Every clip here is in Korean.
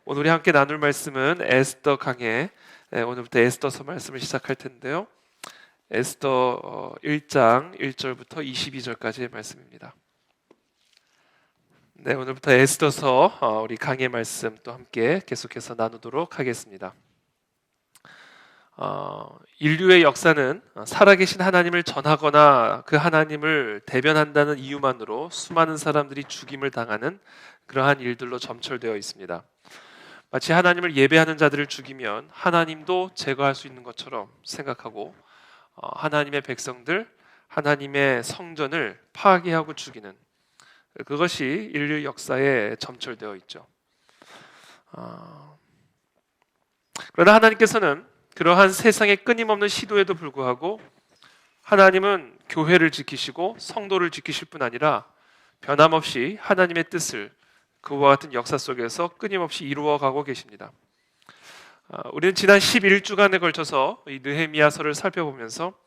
오늘 우리 함께 나눌 말씀은 에스더 강해. 오늘부터 에스더서 말씀을 시작할 텐데요. 에스더 1장 1절부터 22절까지의 말씀입니다. 네, 오늘부터 에스더서 우리 강해 말씀 또 함께 계속해서 나누도록 하겠습니다. 인류의 역사는 살아계신 하나님을 전하거나 그 하나님을 대변한다는 이유만으로 수많은 사람들이 죽임을 당하는 그러한 일들로 점철되어 있습니다. 마치 하나님을 예배하는 자들을 죽이면 하나님도 제거할 수 있는 것처럼 생각하고 하나님의 백성들, 하나님의 성전을 파괴하고 죽이는 그것이 인류 역사에 점철되어 있죠. 그러나 하나님께서는 그러한 세상의 끊임없는 시도에도 불구하고 하나님은 교회를 지키시고 성도를 지키실 뿐 아니라 변함없이 하나님의 뜻을 그와 같은 역사 속에서 끊임없이 이루어가고 계십니다. 우리는 지난 11주간에 걸쳐서 이 느헤미야서를 살펴보면서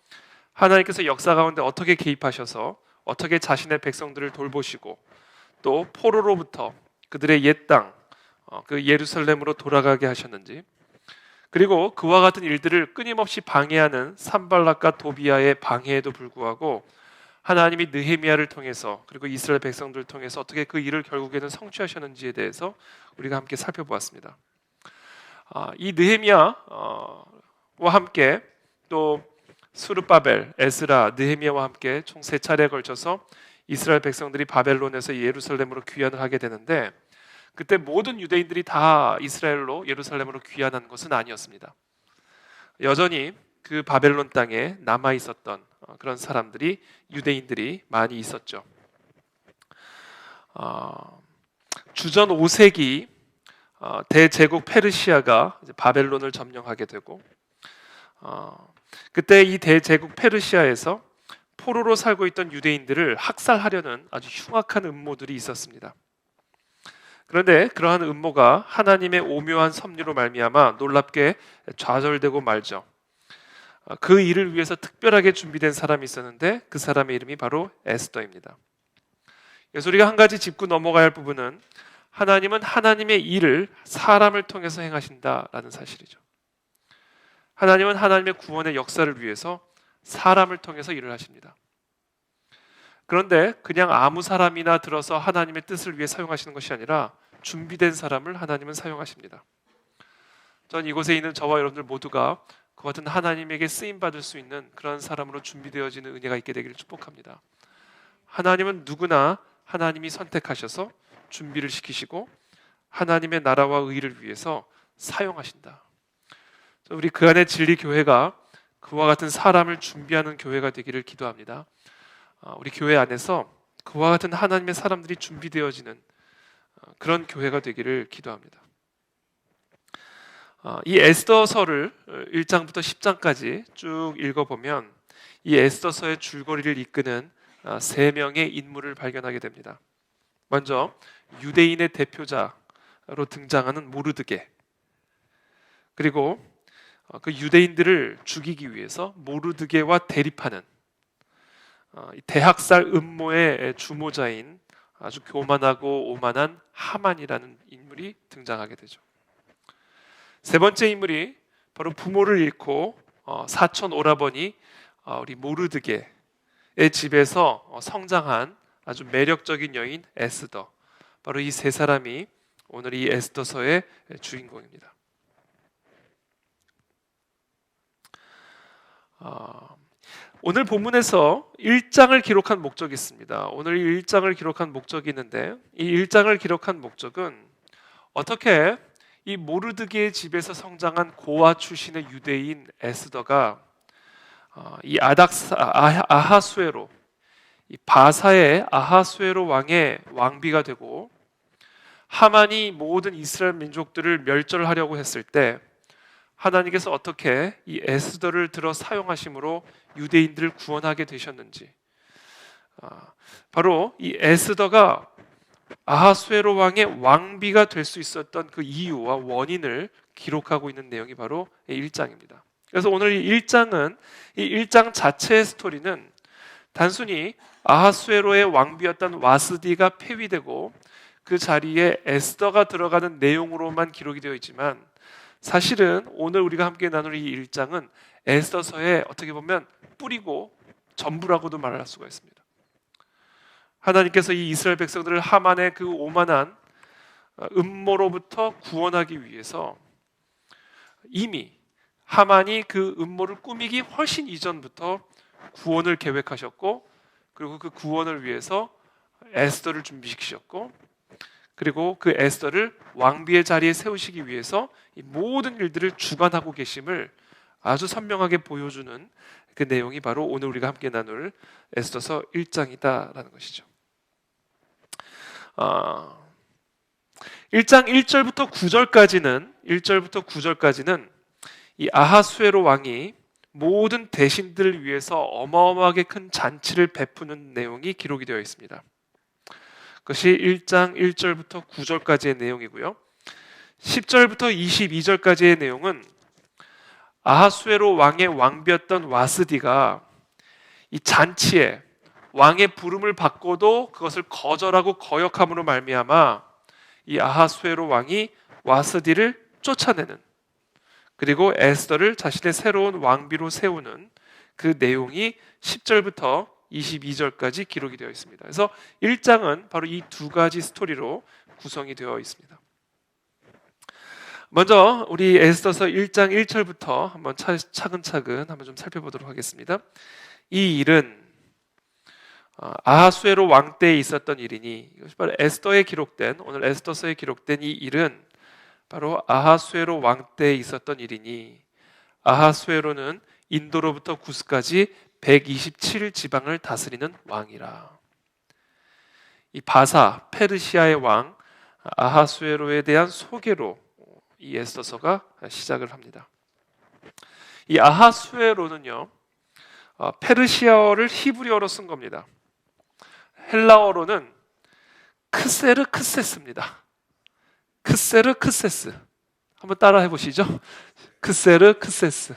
하나님께서 역사 가운데 어떻게 개입하셔서 어떻게 자신의 백성들을 돌보시고 또 포로로부터 그들의 옛 땅, 그 예루살렘으로 돌아가게 하셨는지, 그리고 그와 같은 일들을 끊임없이 방해하는 산발락과 도비아의 방해에도 불구하고 하나님이 느헤미야를 통해서 그리고 이스라엘 백성들을 통해서 어떻게 그 일을 결국에는 성취하셨는지에 대해서 우리가 함께 살펴보았습니다. 이 느헤미야와 함께 또 스룹바벨, 에스라, 느헤미야와 함께 총 3차례에 걸쳐서 이스라엘 백성들이 바벨론에서 예루살렘으로 귀환을 하게 되는데, 그때 모든 유대인들이 다 이스라엘로 예루살렘으로 귀환한 것은 아니었습니다. 여전히 그 바벨론 땅에 남아 있었던 그런 사람들이, 유대인들이 많이 있었죠. 주전 5세기 대제국 페르시아가 이제 바벨론을 점령하게 되고, 그때 이 대제국 페르시아에서 포로로 살고 있던 유대인들을 학살하려는 아주 흉악한 음모들이 있었습니다. 그런데 그러한 음모가 하나님의 오묘한 섭리로 말미암아 놀랍게 좌절되고 말죠. 그 일을 위해서 특별하게 준비된 사람이 있었는데 그 사람의 이름이 바로 에스더입니다. 그래서 우리가 한 가지 짚고 넘어가야 할 부분은 하나님은 하나님의 일을 사람을 통해서 행하신다라는 사실이죠. 하나님은 하나님의 구원의 역사를 위해서 사람을 통해서 일을 하십니다. 그런데 그냥 아무 사람이나 들어서 하나님의 뜻을 위해 사용하시는 것이 아니라 준비된 사람을 하나님은 사용하십니다. 전 이곳에 있는 저와 여러분들 모두가 그 같은 하나님에게 쓰임받을 수 있는 그런 사람으로 준비되어지는 은혜가 있게 되기를 축복합니다. 하나님은 누구나 하나님이 선택하셔서 준비를 시키시고 하나님의 나라와 의를 위해서 사용하신다. 우리 그 안에 진리교회가 그와 같은 사람을 준비하는 교회가 되기를 기도합니다. 우리 교회 안에서 그와 같은 하나님의 사람들이 준비되어지는 그런 교회가 되기를 기도합니다. 이 에스더서를 1장부터 10장까지 쭉 읽어보면 이 에스더서의 줄거리를 이끄는 3명의 인물을 발견하게 됩니다. 먼저 유대인의 대표자로 등장하는 모르드게, 그리고 그 유대인들을 죽이기 위해서 모르드게와 대립하는 대학살 음모의 주모자인 아주 교만하고 오만한 하만이라는 인물이 등장하게 되죠. 세 번째 인물이 바로 부모를 잃고 사촌 오라버니 우리 모르드게의 집에서 성장한 아주 매력적인 여인 에스더, 바로 이 세 사람이 오늘 이 에스더서의 주인공입니다. 오늘 본문에서 1장을 기록한 목적이 있습니다. 오늘 이 1장을 기록한 목적이 있는데, 이 1장을 기록한 목적은 어떻게 이 모르드게의 집에서 성장한 고아 출신의 유대인 에스더가 이 아하수에로, 이 바사의 아하수에로 왕의 왕비가 되고 하만이 모든 이스라엘 민족들을 멸절하려고 했을 때 하나님께서 어떻게 이 에스더를 들어 사용하심으로 유대인들을 구원하게 되셨는지, 바로 이 에스더가 아하수에로 왕의 왕비가 될 수 있었던 그 이유와 원인을 기록하고 있는 내용이 바로 1장입니다. 그래서 오늘 이 1장은, 이 1장 자체의 스토리는 단순히 아하수에로의 왕비였던 와스디가 폐위되고 그 자리에 에스더가 들어가는 내용으로만 기록이 되어 있지만 사실은 오늘 우리가 함께 나눌 이 1장은 에스더서의 어떻게 보면 뿌리고 전부라고도 말할 수가 있습니다. 하나님께서 이 이스라엘 백성들을 하만의 그 오만한 음모로부터 구원하기 위해서 이미 하만이 그 음모를 꾸미기 훨씬 이전부터 구원을 계획하셨고, 그리고 그 구원을 위해서 에스더를 준비시키셨고, 그리고 그 에스더를 왕비의 자리에 세우시기 위해서 이 모든 일들을 주관하고 계심을 아주 선명하게 보여주는 그 내용이 바로 오늘 우리가 함께 나눌 에스더서 1장이다라는 것이죠. 1장 1절부터 9절까지는 이 아하수에로 왕이 모든 대신들을 위해서 어마어마하게 큰 잔치를 베푸는 내용이 기록이 되어 있습니다. 그것이 1장 1절부터 9절까지의 내용이고요. 10절부터 22절까지의 내용은 아하수에로 왕의 왕비였던 와스디가 이 잔치에 왕의 부름을 받고도 그것을 거절하고 거역함으로 말미암아 이 아하수에로 왕이 와스디를 쫓아내는, 그리고 에스더를 자신의 새로운 왕비로 세우는 그 내용이 10절부터 22절까지 기록이 되어 있습니다. 그래서 1장은 바로 이 두 가지 스토리로 구성이 되어 있습니다. 먼저 우리 에스더서 1장 1절부터 한번 차근차근 한번 좀 살펴보도록 하겠습니다. 이 일은 아하수에로 왕 때에 있었던 일이니, 이것이 바로 오늘 에스더서에 기록된 이 일은 바로 아하수에로 왕 때에 있었던 일이니, 아하수에로는 인도로부터 구스까지 127 지방을 다스리는 왕이라. 이 바사 페르시아의 왕 아하수에로에 대한 소개로 이 에스더서가 시작을 합니다. 이 아하수에로는요, 페르시아어를 히브리어로 쓴 겁니다. 헬라어로는 크세르크세스입니다. 크세르크세스. 한번 따라 해보시죠. 크세르크세스.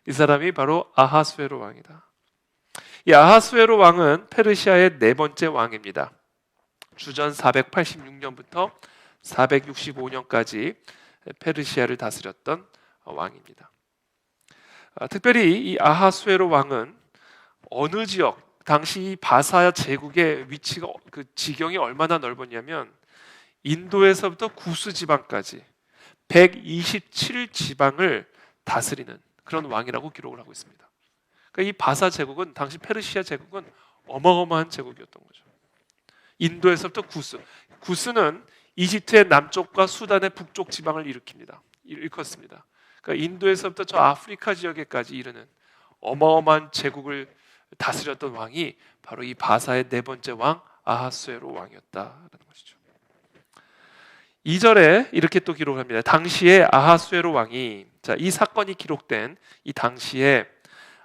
이 사람이 바로 아하수에로 왕이다. 이 아하수에로 왕은 페르시아의 네 번째 왕입니다. 주전 486년부터 465년까지 페르시아를 다스렸던 왕입니다. 특별히 이 아하수에로 왕은 어느 지역, 당시 이 바사 제국의 위치가, 그 지경이 얼마나 넓었냐면 인도에서부터 구스 지방까지 127 지방을 다스리는 그런 왕이라고 기록을 하고 있습니다. 그러니까 이 바사 제국은, 당시 페르시아 제국은 어마어마한 제국이었던 거죠. 인도에서부터 구스는 이집트의 남쪽과 수단의 북쪽 지방을 일컫습니다. 그러니까 인도에서부터 저 아프리카 지역에까지 이르는 어마어마한 제국을 다스렸던 왕이 바로 이 바사의 네 번째 왕 아하수에로 왕이었다라는 것이죠. 2절에 이렇게 또 기록을 합니다. 당시에 아하수에로 왕이, 이 사건이 기록된 이 당시에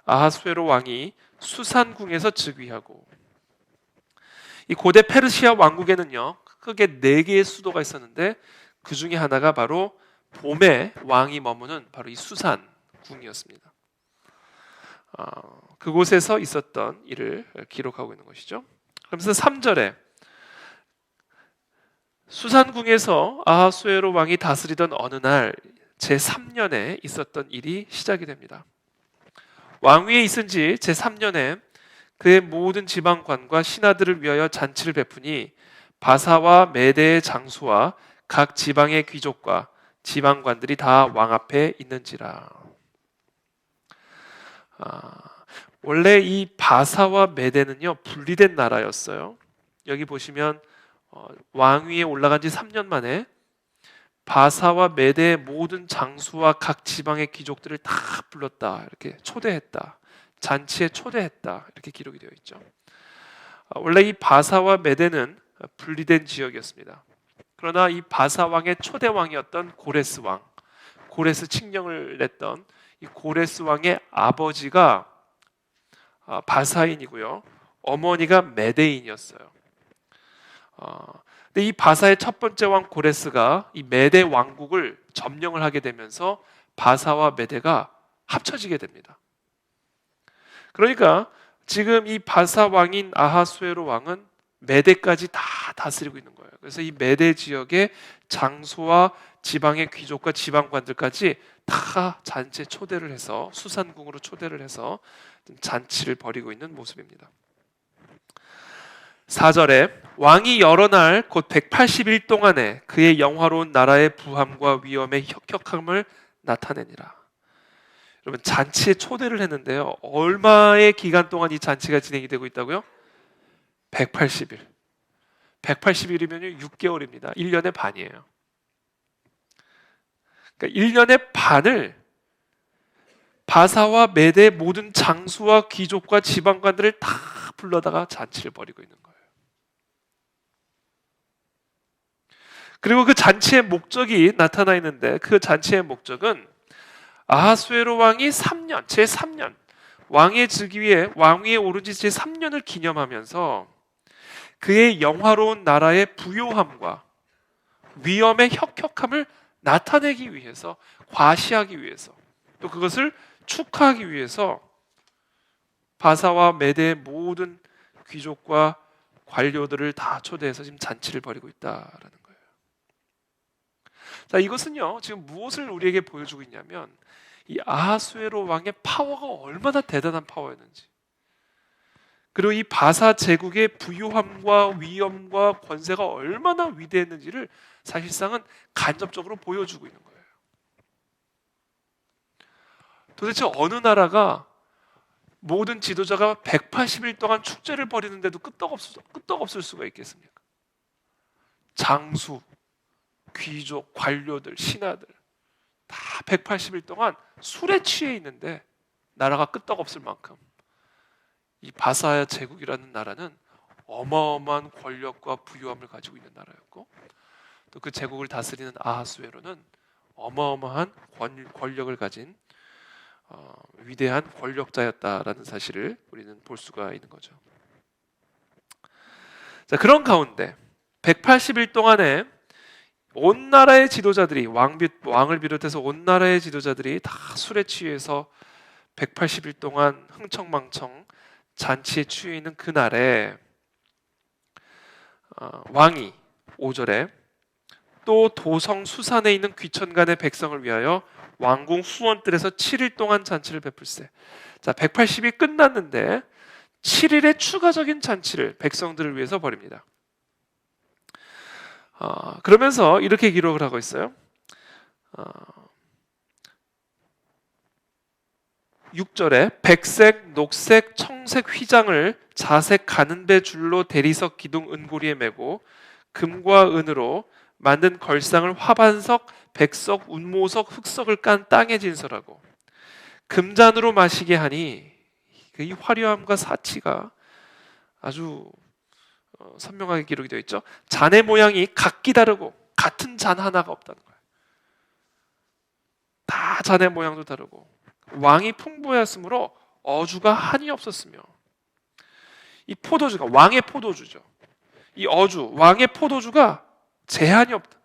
아하수에로 왕이 수산궁에서 즉위하고, 이 고대 페르시아 왕국에는요 크게 4개의 수도가 있었는데 그 중에 하나가 바로 봄에 왕이 머무는 바로 이 수산궁이었습니다. 그곳에서 있었던 일을 기록하고 있는 것이죠. 그러면서 3절에 수산궁에서 아하수에로 왕이 다스리던 어느 날 제3년에 있었던 일이 시작이 됩니다. 왕위에 있은 지 제3년에 그의 모든 지방관과 신하들을 위하여 잔치를 베푸니 바사와 메대의 장수와 각 지방의 귀족과 지방관들이 다 왕 앞에 있는지라. 원래 이 바사와 메대는요 분리된 나라였어요. 여기 보시면 왕위에 올라간 지 3년 만에 바사와 메대의 모든 장수와 각 지방의 귀족들을 다 불렀다, 이렇게 초대했다, 잔치에 초대했다, 이렇게 기록이 되어 있죠. 원래 이 바사와 메대는 분리된 지역이었습니다. 그러나 이 바사 왕의 초대 왕이었던 고레스 왕, 고레스 칙령을 냈던 이 고레스 왕의 아버지가 바사인이고요, 어머니가 메대인이었어요. 근데 이 바사의 첫 번째 왕 고레스가 이 메대 왕국을 점령을 하게 되면서 바사와 메대가 합쳐지게 됩니다. 그러니까 지금 이 바사 왕인 아하수에로 왕은 메대까지 다 다스리고 있는 거예요. 그래서 이 메대 지역의 장소와 지방의 귀족과 지방관들까지 다 잔치에 초대를 해서 수산궁으로 초대를 해서 잔치를 벌이고 있는 모습입니다. 4절에 왕이 여러 날 곧 180일 동안에 그의 영화로운 나라의 부함과 위엄의 혁혁함을 나타내니라. 여러분, 잔치에 초대를 했는데요, 얼마의 기간 동안 이 잔치가 진행이 되고 있다고요? 180일. 180일이면 6개월입니다. 1년의 반이에요. 그러니까 1년의 반을 바사와 메대 모든 장수와 귀족과 지방관들을 다 불러다가 잔치를 벌이고 있는 거예요. 그리고 그 잔치의 목적이 나타나 있는데, 그 잔치의 목적은 아하수에로 왕이 3년, 제3년 왕의 즉위에 왕위에 오른 지 제3년을 기념하면서 그의 영화로운 나라의 부요함과 위엄의 혁혁함을 나타내기 위해서, 과시하기 위해서, 또 그것을 축하하기 위해서 바사와 메대의 모든 귀족과 관료들을 다 초대해서 지금 잔치를 벌이고 있다라는 거예요. 자, 이것은요, 지금 무엇을 우리에게 보여주고 있냐면, 이 아하수에로 왕의 파워가 얼마나 대단한 파워였는지, 그리고 이 바사 제국의 부유함과 위엄과 권세가 얼마나 위대했는지를 사실상은 간접적으로 보여주고 있는 거예요. 도대체 어느 나라가 모든 지도자가 180일 동안 축제를 벌이는데도 끄떡없을 수가 있겠습니까? 장수, 귀족, 관료들, 신하들 다 180일 동안 술에 취해 있는데 나라가 끄떡없을 만큼 이 바사 제국이라는 나라는 어마어마한 권력과 부유함을 가지고 있는 나라였고, 또 그 제국을 다스리는 아하수에로는 어마어마한 권력을 가진 위대한 권력자였다라는 사실을 우리는 볼 수가 있는 거죠. 자, 그런 가운데 180일 동안에 온 나라의 지도자들이, 왕을 비롯해서 온 나라의 지도자들이 다 술에 취해서 180일 동안 흥청망청 잔치에 취해 있는 그날에 왕이 5절에 또 도성 수산에 있는 귀천간의 백성을 위하여 왕궁 후원뜰에서 7일 동안 잔치를 베풀세. 자, 180이 끝났는데 7일의 추가적인 잔치를 백성들을 위해서 벌입니다. 그러면서 이렇게 기록을 하고 있어요. 6절에 백색, 녹색, 청색 휘장을 자색 가는배 줄로 대리석 기둥 은고리에 메고 금과 은으로 만든 걸상을 화반석, 백석, 운모석, 흑석을 깐 땅에 진설하고 금잔으로 마시게 하니, 이 화려함과 사치가 아주 선명하게 기록이 되어 있죠. 잔의 모양이 각기 다르고 같은 잔 하나가 없다는 거예요. 다 잔의 모양도 다르고 왕이 풍부하였으므로 어주가 한이 없었으며, 이 포도주가 왕의 포도주죠. 이 어주, 왕의 포도주가 제한이 없다.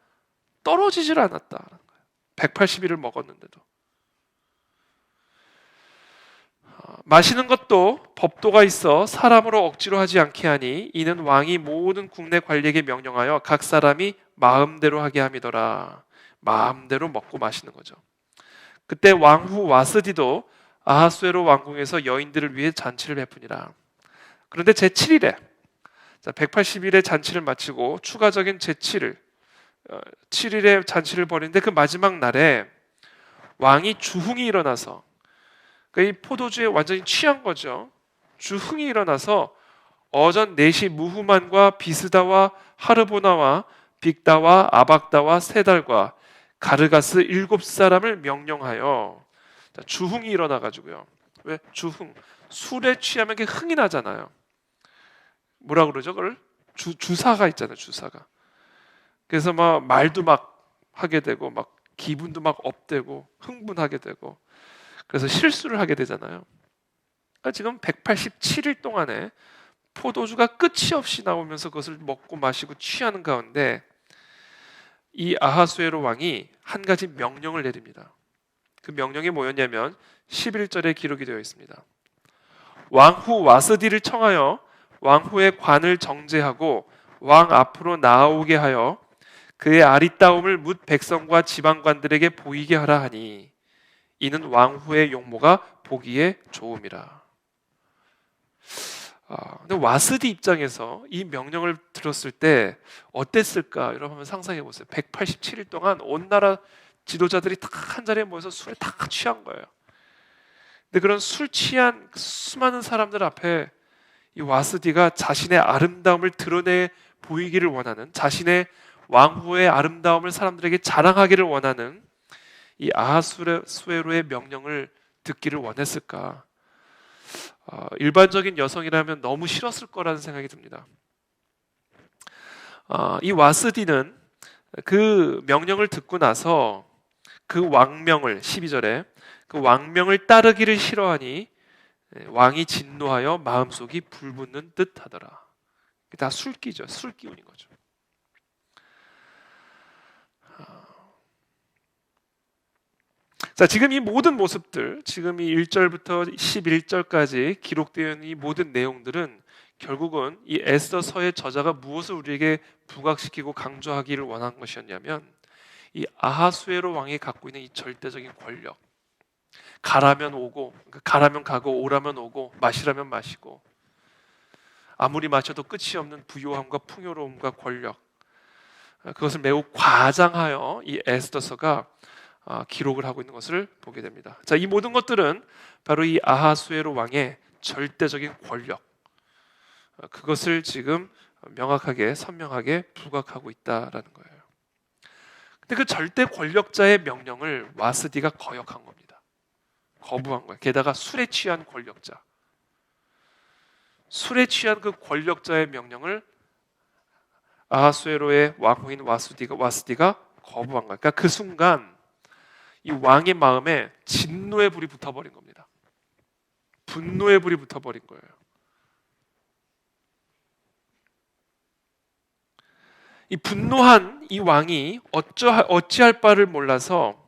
떨어지질 않았다. 180일을 먹었는데도. 마시는 것도 법도가 있어 사람으로 억지로 하지 않게 하니 이는 왕이 모든 국내 관리에게 명령하여 각 사람이 마음대로 하게 함이더라. 마음대로 먹고 마시는 거죠. 그때 왕후 와스디도 아하수에로 왕궁에서 여인들을 위해 잔치를 베푸니라. 그런데 제7일에 180일의 잔치를 마치고 추가적인 제7일 7일의 잔치를 벌이는데, 그 마지막 날에 왕이 주흥이 일어나서, 그러니까 이 포도주에 완전히 취한 거죠. 주흥이 일어나서 어전 넷이 무후만과 비스다와 하르보나와 빅다와 아박다와 세달과 가르가스 7사람을 명령하여, 주흥이 일어나가지고요. 왜? 주흥, 술에 취하면 흥이 나잖아요. 뭐라 그러죠? 그걸 주사가 있잖아요. 주사가. 그래서 막 말도 막 하게 되고 막 기분도 막 업되고 흥분하게 되고, 그래서 실수를 하게 되잖아요. 그러니까 지금 187일 동안에 포도주가 끝이 없이 나오면서 그것을 먹고 마시고 취하는 가운데 이 아하수에로 왕이 한 가지 명령을 내립니다. 그 명령이 뭐였냐면 11절에 기록이 되어 있습니다. 왕후 와스디를 청하여 왕후의 관을 정죄하고 왕 앞으로 나아오게 하여 그의 아리따움을 뭇 백성과 지방관들에게 보이게 하라 하니 이는 왕후의 용모가 보기에 좋음이라. 근데 와스디 입장에서 이 명령을 들었을 때 어땠을까? 여러분 한번 상상해 보세요. 187일 동안 온 나라 지도자들이 다 한 자리에 모여서 술에 다 취한 거예요. 근데 그런 술 취한 수많은 사람들 앞에 이 와스디가 자신의 아름다움을 드러내 보이기를 원하는, 자신의 왕후의 아름다움을 사람들에게 자랑하기를 원하는 이 아하수에로의 명령을 듣기를 원했을까? 일반적인 여성이라면 너무 싫었을 거라는 생각이 듭니다. 이 와스디는 그 명령을 듣고 나서 그 왕명을 12절에 그 왕명을 따르기를 싫어하니 왕이 진노하여 마음속이 불붙는 듯 하더라. 다 술기죠. 술기운인 거죠. 자, 지금 이 모든 모습들, 지금 이 1절부터 11절까지 기록되어 있는 이 모든 내용들은 결국은 이 에스더서의 저자가 무엇을 우리에게 부각시키고 강조하기를 원한 것이었냐면 이 아하수에로 왕이 갖고 있는 이 절대적인 권력, 가라면 오고, 가라면 가고, 오라면 오고, 마시라면 마시고, 아무리 마셔도 끝이 없는 부요함과 풍요로움과 권력, 그것을 매우 과장하여 이 에스더서가 기록을 하고 있는 것을 보게 됩니다. 자, 이 모든 것들은 바로 이 아하수에로 왕의 절대적인 권력, 그것을 지금 명확하게 선명하게 부각하고 있다라는 거예요. 근데 그 절대 권력자의 명령을 와스디가 거역한 겁니다. 거부한 거예요. 게다가 술에 취한 권력자, 술에 취한 그 권력자의 명령을 아하수에로의 왕후인 와스디가 거부한 거예요. 그러니까 그 순간 이 왕의 마음에 진노의 불이 붙어버린 겁니다. 분노의 불이 붙어버린 거예요. 이 분노한 이 왕이 어찌할 바를 몰라서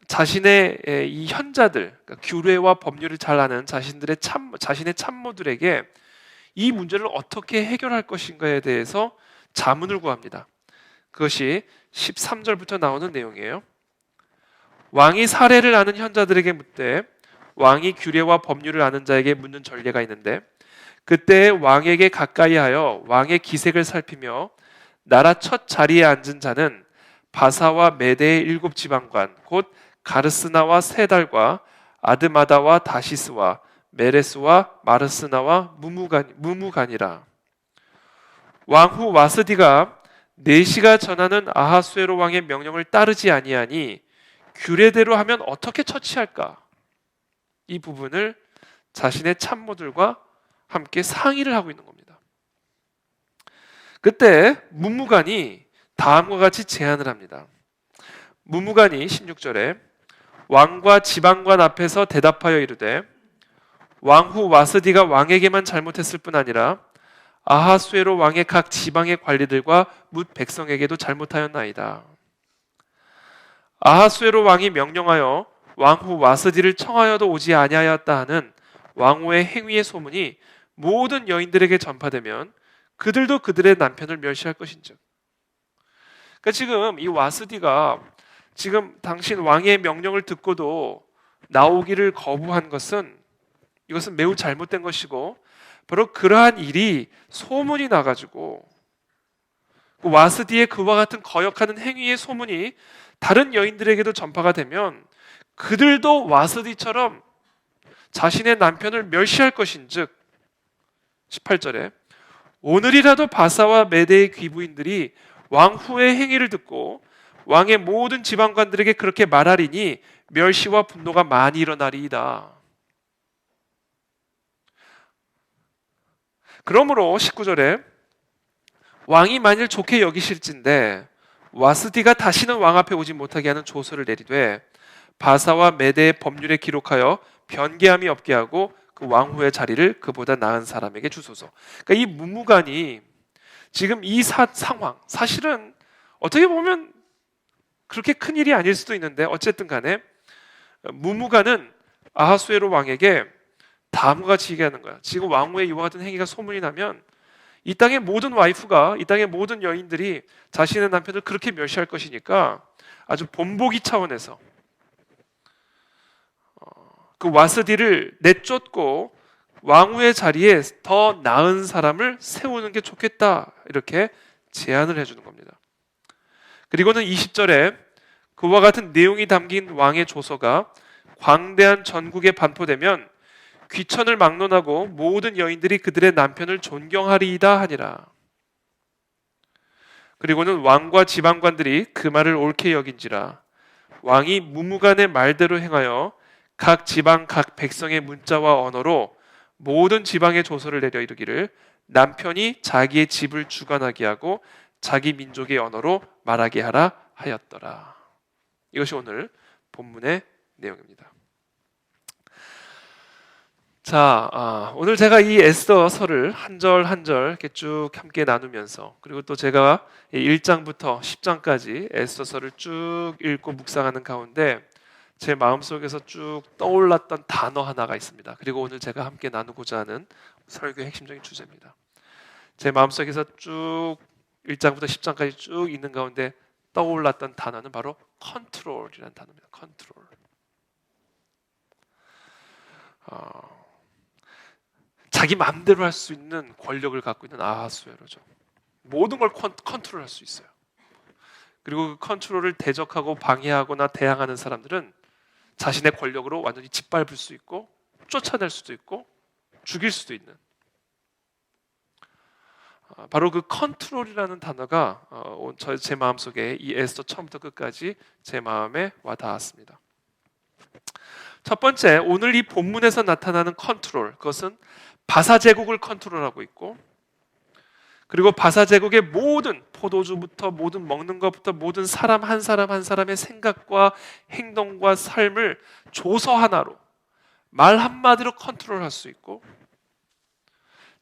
자신의 이 현자들, 그러니까 규례와 법률을 잘 아는 자신의 참모들에게 이 문제를 어떻게 해결할 것인가에 대해서 자문을 구합니다. 그것이 13절부터 나오는 내용이에요. 왕이 사례를 아는 현자들에게 묻되 왕이 규례와 법률을 아는 자에게 묻는 전례가 있는데 그때 왕에게 가까이 하여 왕의 기색을 살피며 나라 첫 자리에 앉은 자는 바사와 메대의 7 지방관 곧 가르스나와 세달과 아드마다와 다시스와 메레스와 마르스나와 무무간이라. 왕후 와스디가 내시가 전하는 아하수에로 왕의 명령을 따르지 아니하니 규례대로 하면 어떻게 처치할까? 이 부분을 자신의 참모들과 함께 상의를 하고 있는 겁니다. 그때 무무간이 다음과 같이 제안을 합니다. 무무간이 16절에 왕과 지방관 앞에서 대답하여 이르되 왕후 와스디가 왕에게만 잘못했을 뿐 아니라 아하수에로 왕의 각 지방의 관리들과 뭇 백성에게도 잘못하였나이다. 아하수에로 왕이 명령하여 왕후 와스디를 청하여도 오지 아니하였다 하는 왕후의 행위의 소문이 모든 여인들에게 전파되면 그들도 그들의 남편을 멸시할 것인즉. 그러니까 지금 이 와스디가 지금 당신 왕의 명령을 듣고도 나오기를 거부한 것은 이것은 매우 잘못된 것이고 바로 그러한 일이 소문이 나가지고 그 와스디의 그와 같은 거역하는 행위의 소문이 다른 여인들에게도 전파가 되면 그들도 와스디처럼 자신의 남편을 멸시할 것인즉 18절에 오늘이라도 바사와 메대의 귀부인들이 왕후의 행위를 듣고 왕의 모든 지방관들에게 그렇게 말하리니 멸시와 분노가 많이 일어나리이다. 그러므로 19절에 왕이 만일 좋게 여기실진데 와스디가 다시는 왕 앞에 오지 못하게 하는 조서를 내리되 바사와 메대의 법률에 기록하여 변개함이 없게 하고 그 왕후의 자리를 그보다 나은 사람에게 주소서. 그러니까 이 무무간이 지금 이 상황, 사실은 어떻게 보면 그렇게 큰 일이 아닐 수도 있는데 어쨌든 간에 무무간은 아하수에로 왕에게 다음과 같이 얘기하는 거야. 지금 왕후의 이와 같은 행위가 소문이 나면 이 땅의 모든 와이프가, 이 땅의 모든 여인들이 자신의 남편을 그렇게 멸시할 것이니까 아주 본보기 차원에서 그 와스디를 내쫓고 왕후의 자리에 더 나은 사람을 세우는 게 좋겠다, 이렇게 제안을 해주는 겁니다. 그리고는 20절에 그와 같은 내용이 담긴 왕의 조서가 광대한 전국에 반포되면 귀천을 막론하고 모든 여인들이 그들의 남편을 존경하리이다 하니라. 그리고는 왕과 지방관들이 그 말을 옳게 여긴지라 왕이 무무간의 말대로 행하여 각 지방 각 백성의 문자와 언어로 모든 지방의 조서를 내려 이르기를 남편이 자기의 집을 주관하게 하고 자기 민족의 언어로 말하게 하라 하였더라. 이것이 오늘 본문의 내용입니다. 자, 오늘 제가 이 에스더서를 한 절 한 절 이렇게 쭉 함께 나누면서, 그리고 또 제가 1장부터 10장까지 에스더서를 쭉 읽고 묵상하는 가운데 제 마음속에서 쭉 떠올랐던 단어 하나가 있습니다. 그리고 오늘 제가 함께 나누고자 하는 설교의 핵심적인 주제입니다. 제 마음속에서 쭉 1장부터 10장까지 쭉 있는 가운데 떠올랐던 단어는 바로 컨트롤이라는 단어입니다. 컨트롤. 자기 마음대로 할 수 있는 권력을 갖고 있는 아하수에로죠. 모든 걸 컨트롤할 수 있어요. 그리고 그 컨트롤을 대적하고 방해하거나 대항하는 사람들은 자신의 권력으로 완전히 짓밟을 수 있고 쫓아낼 수도 있고 죽일 수도 있는, 바로 그 컨트롤이라는 단어가 제 마음속에 이 에스더 처음부터 끝까지 제 마음에 와 닿았습니다. 첫 번째, 오늘 이 본문에서 나타나는 컨트롤, 그것은 바사 제국을 컨트롤하고 있고, 그리고 바사 제국의 모든 포도주부터 모든 먹는 것부터 모든 사람 한 사람의 생각과 행동과 삶을 조서 하나로, 말 한마디로 컨트롤할 수 있고,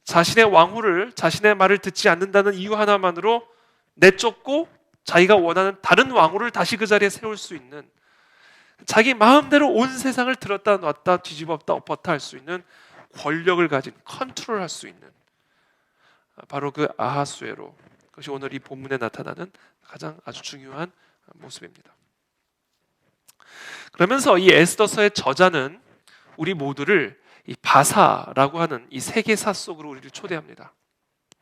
자신의 왕후를 자신의 말을 듣지 않는다는 이유 하나만으로 내쫓고 자기가 원하는 다른 왕후를 다시 그 자리에 세울 수 있는, 자기 마음대로 온 세상을 들었다 놨다 뒤집었다 엎었다 할 수 있는 권력을 가진, 컨트롤할 수 있는, 바로 그 아하수에로, 그것이 오늘 이 본문에 나타나는 가장 아주 중요한 모습입니다. 그러면서 이 에스더서의 저자는 우리 모두를 이 바사라고 하는 이 세계사 속으로 우리를 초대합니다.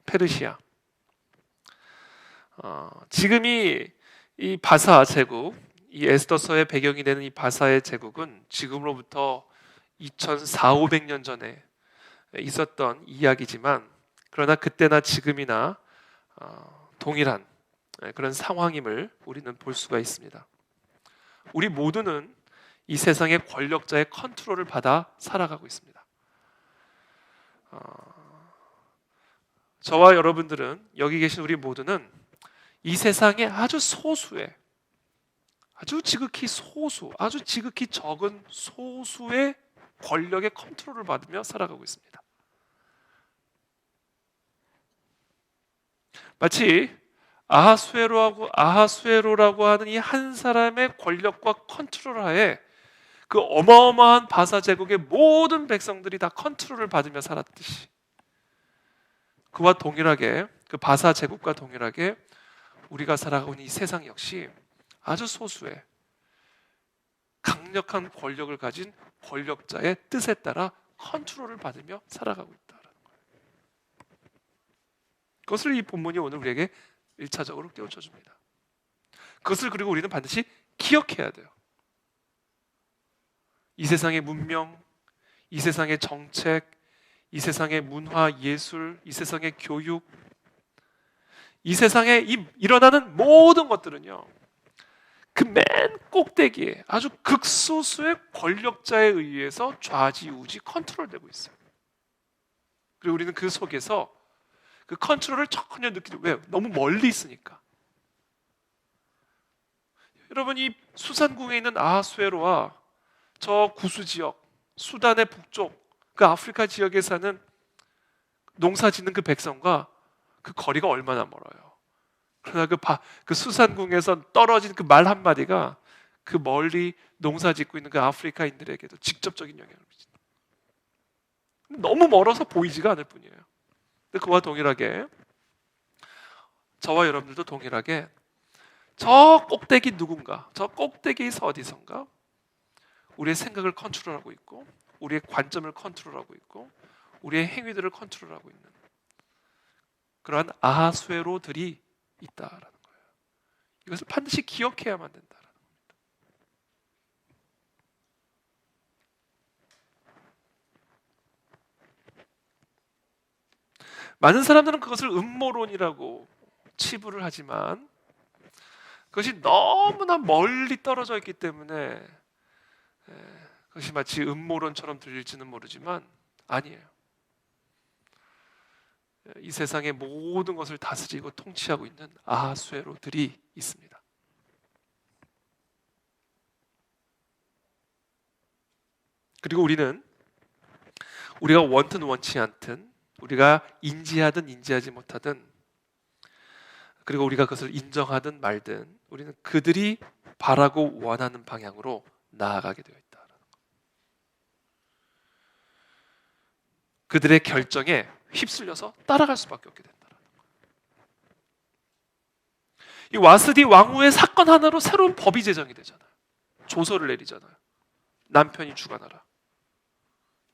페르시아. 지금이 이 바사 제국, 이 에스더서의 배경이 되는 이 바사의 제국은 지금으로부터 2400~500년 전에 있었던 이야기지만, 그러나 그때나 지금이나 동일한 그런 상황임을 우리는 볼 수가 있습니다. 우리 모두는 이 세상의 권력자의 컨트롤을 받아 살아가고 있습니다. 저와 여러분들은, 여기 계신 우리 모두는 이 세상의 아주 소수의, 아주 지극히 소수, 아주 지극히 적은 소수의 권력의 컨트롤을 받으며 살아가고 있습니다. 마치 아하수에로라고 하는 이 한 사람의 권력과 컨트롤 하에 그 어마어마한 바사 제국의 모든 백성들이 다 컨트롤을 받으며 살았듯이, 그와 동일하게, 그 바사 제국과 동일하게 우리가 살아가고 있는 이 세상 역시 아주 소수의 강력한 권력을 가진 권력자의 뜻에 따라 컨트롤을 받으며 살아가고 있다는 거예요. 그것을 이 본문이 오늘 우리에게 1차적으로 깨우쳐 줍니다. 그것을 그리고 우리는 반드시 기억해야 돼요. 이 세상의 문명, 이 세상의 정책, 이 세상의 문화, 예술, 이 세상의 교육, 이 세상에 일어나는 모든 것들은요, 그 맨 꼭대기에 아주 극소수의 권력자에 의해서 좌지우지 컨트롤되고 있어요. 그리고 우리는 그 속에서 그 컨트롤을 전혀 느끼지, 왜? 너무 멀리 있으니까. 여러분, 이 수산궁에 있는 아하수에로와 저 구수 지역, 수단의 북쪽, 그 아프리카 지역에 사는 농사 짓는 그 백성과 그 거리가 얼마나 멀어요. 그러나 그 수산궁에서 떨어진 그 말 한마디가 그 멀리 농사 짓고 있는 그 아프리카인들에게도 직접적인 영향을 미친다. 너무 멀어서 보이지가 않을 뿐이에요. 그와 동일하게 저와 여러분들도 동일하게 저 꼭대기 누군가, 저 꼭대기에서 어디선가 우리의 생각을 컨트롤하고 있고 우리의 관점을 컨트롤하고 있고 우리의 행위들을 컨트롤하고 있는 그러한 아하수에로들이 있다라는 거예요. 이것을 반드시 기억해야만 된다라는 겁니다. 많은 사람들은 그것을 음모론이라고 치부를 하지만 그것이 너무나 멀리 떨어져 있기 때문에 그것이 마치 음모론처럼 들릴지는 모르지만 아니에요. 이 세상의 모든 것을 다스리고 통치하고 있는 아하수에로들이 있습니다. 그리고 우리는 우리가 원든 원치 않든 우리가 인지하든 인지하지 못하든 그리고 우리가 그것을 인정하든 말든 우리는 그들이 바라고 원하는 방향으로 나아가게 되어 있다. 그들의 결정에 휩쓸려서 따라갈 수밖에 없게 된다. 이 와스디 왕후의 사건 하나로 새로운 법이 제정이 되잖아요. 조서를 내리잖아요. 남편이 주관하라.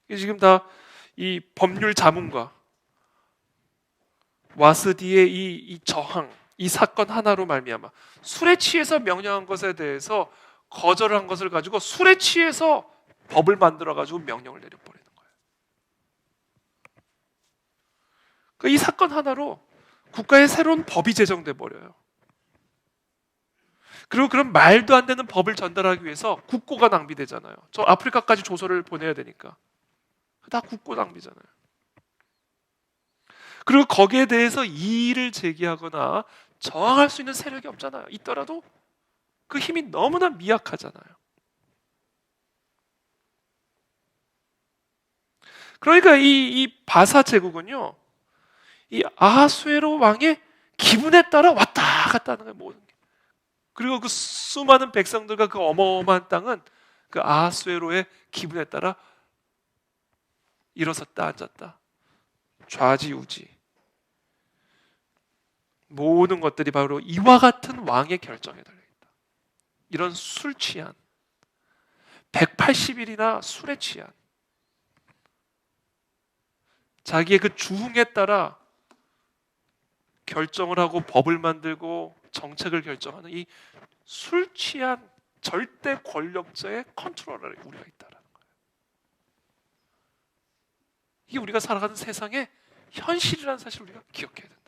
이게 지금 다 이 법률 자문과 와스디의 이 저항, 이 사건 하나로 말미암아 술에 취해서 명령한 것에 대해서 거절한 것을 가지고 술에 취해서 법을 만들어 가지고 명령을 내려버리는 거예요. 이 사건 하나로 국가에 새로운 법이 제정돼 버려요. 그리고 그런 말도 안 되는 법을 전달하기 위해서 국고가 낭비되잖아요. 저 아프리카까지 조서를 보내야 되니까 다 국고 낭비잖아요. 그리고 거기에 대해서 이의를 제기하거나 저항할 수 있는 세력이 없잖아요. 있더라도 그 힘이 너무나 미약하잖아요. 그러니까 이 바사 제국은요, 이 아하수에로 왕의 기분에 따라 왔다 갔다 하는 거예요, 모든 게. 그리고 그 수많은 백성들과 그 어마어마한 땅은 그 아하수에로의 기분에 따라 일어섰다 앉았다 좌지우지 모든 것들이 바로 이와 같은 왕의 결정에 달려있다. 이런 술 취한 180일이나 술에 취한 자기의 그 주흥에 따라 결정을 하고 법을 만들고 정책을 결정하는 이 술 취한 절대 권력자의 컨트롤에 우리가 있다라는 거예요. 이게 우리가 살아가는 세상의 현실이라는 사실을 우리가 기억해야 된다.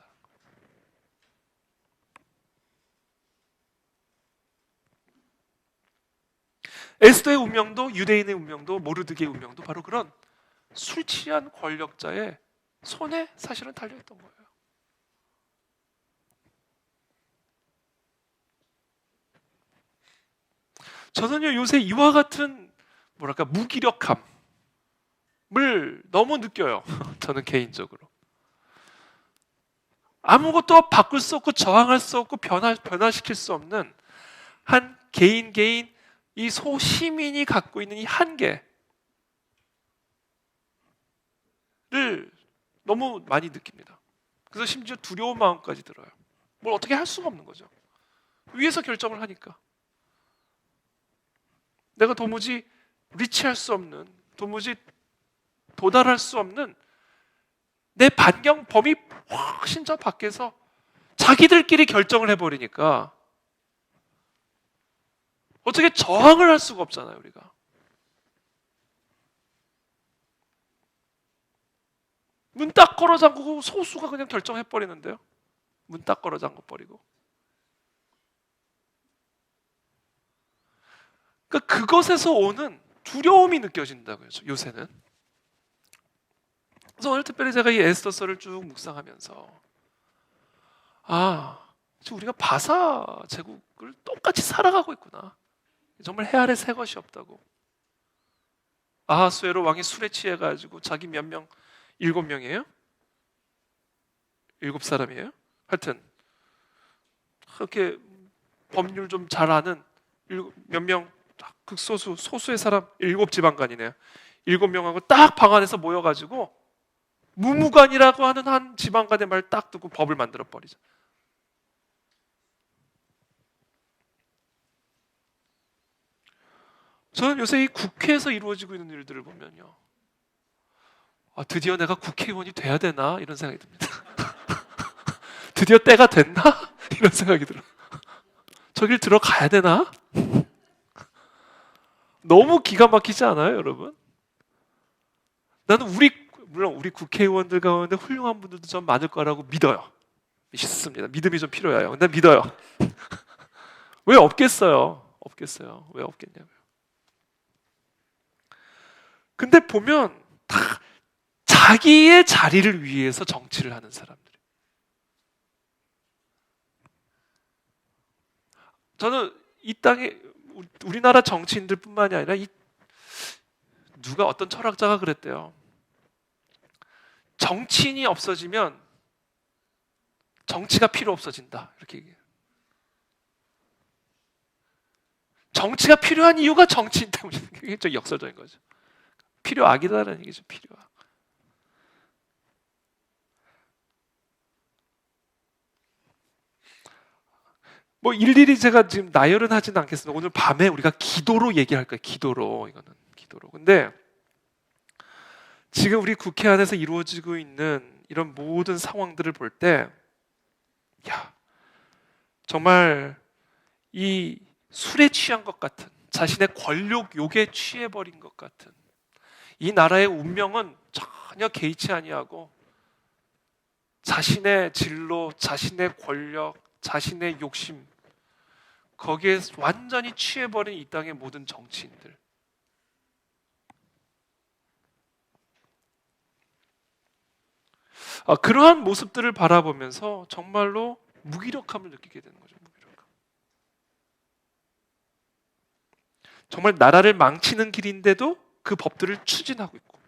에스더의 운명도 유대인의 운명도 모르드게의 운명도 바로 그런 술 취한 권력자의 손에 사실은 달려있던 거예요. 저는요 요새 이와 같은 뭐랄까 무기력함을 너무 느껴요. 저는 개인적으로 아무것도 바꿀 수 없고 저항할 수 없고 변화시킬 수 없는 한 개인 이 소시민이 갖고 있는 이 한계를 너무 많이 느낍니다. 그래서 심지어 두려운 마음까지 들어요. 뭘 어떻게 할 수가 없는 거죠. 위에서 결정을 하니까 내가 도무지 리치할 수 없는, 도무지 도달할 수 없는 내 반경 범위 훨씬 저 밖에서 자기들끼리 결정을 해버리니까 어떻게 저항을 할 수가 없잖아요, 우리가. 문 딱 걸어 잠그고 소수가 그냥 결정해버리는데요. 문 딱 걸어 잠궈 버리고. 그러니까 그것에서 오는 두려움이 느껴진다고요, 요새는. 그래서 오늘 특별히 제가 이 에스더서를 쭉 묵상하면서 우리가 바사 제국을 똑같이 살아가고 있구나. 정말 해 아래 새 것이 없다고. 아하수에로 왕이 술에 취해가지고 자기 몇 명, 7명이에요? 7사람이에요? 하여튼 그렇게 법률 좀 잘 아는 몇 명, 소수의 사람 7지방간이네요. 7명하고 딱 방 안에서 모여가지고 무무관이라고 하는 한 지방간의 말 딱 듣고 법을 만들어 버리죠. 저는 요새 이 국회에서 이루어지고 있는 일들을 보면요, 드디어 내가 국회의원이 돼야 되나 이런 생각이 듭니다. 드디어 때가 됐나 이런 생각이 들어요. 저길 들어가야 되나? 너무 기가 막히지 않아요, 여러분? 나는 물론 우리 국회의원들 가운데 훌륭한 분들도 좀 많을 거라고 믿어요. 믿습니다. 믿음이 좀 필요해요. 근데 믿어요. 왜 없겠어요? 없겠어요. 왜 없겠냐고요. 근데 보면 다 자기의 자리를 위해서 정치를 하는 사람들. 저는 이 땅에 우리나라 정치인들뿐만이 아니라 누가 어떤 철학자가 그랬대요. 정치인이 없어지면 정치가 필요 없어진다. 이렇게 얘기해요. 정치가 필요한 이유가 정치인 때문에. 그게 좀 역설적인 거죠. 필요악이다라는 얘기죠. 필요악. 뭐 일일이 제가 지금 나열은 하진 않겠습니다. 오늘 밤에 우리가 기도로 얘기할 거예요. 기도로. 이거는 기도로. 근데 지금 우리 국회 안에서 이루어지고 있는 이런 모든 상황들을 볼 때, 정말 이 술에 취한 것 같은, 자신의 권력 욕에 취해버린 것 같은 이 나라의 운명은 전혀 개의치 아니하고 자신의 진로, 자신의 권력, 자신의 욕심, 거기에 완전히 취해버린 이 땅의 모든 정치인들. 그러한 모습들을 바라보면서 정말로 무기력함을 느끼게 되는 거죠. 무기력함. 정말 나라를 망치는 길인데도 그 법들을 추진하고 있고,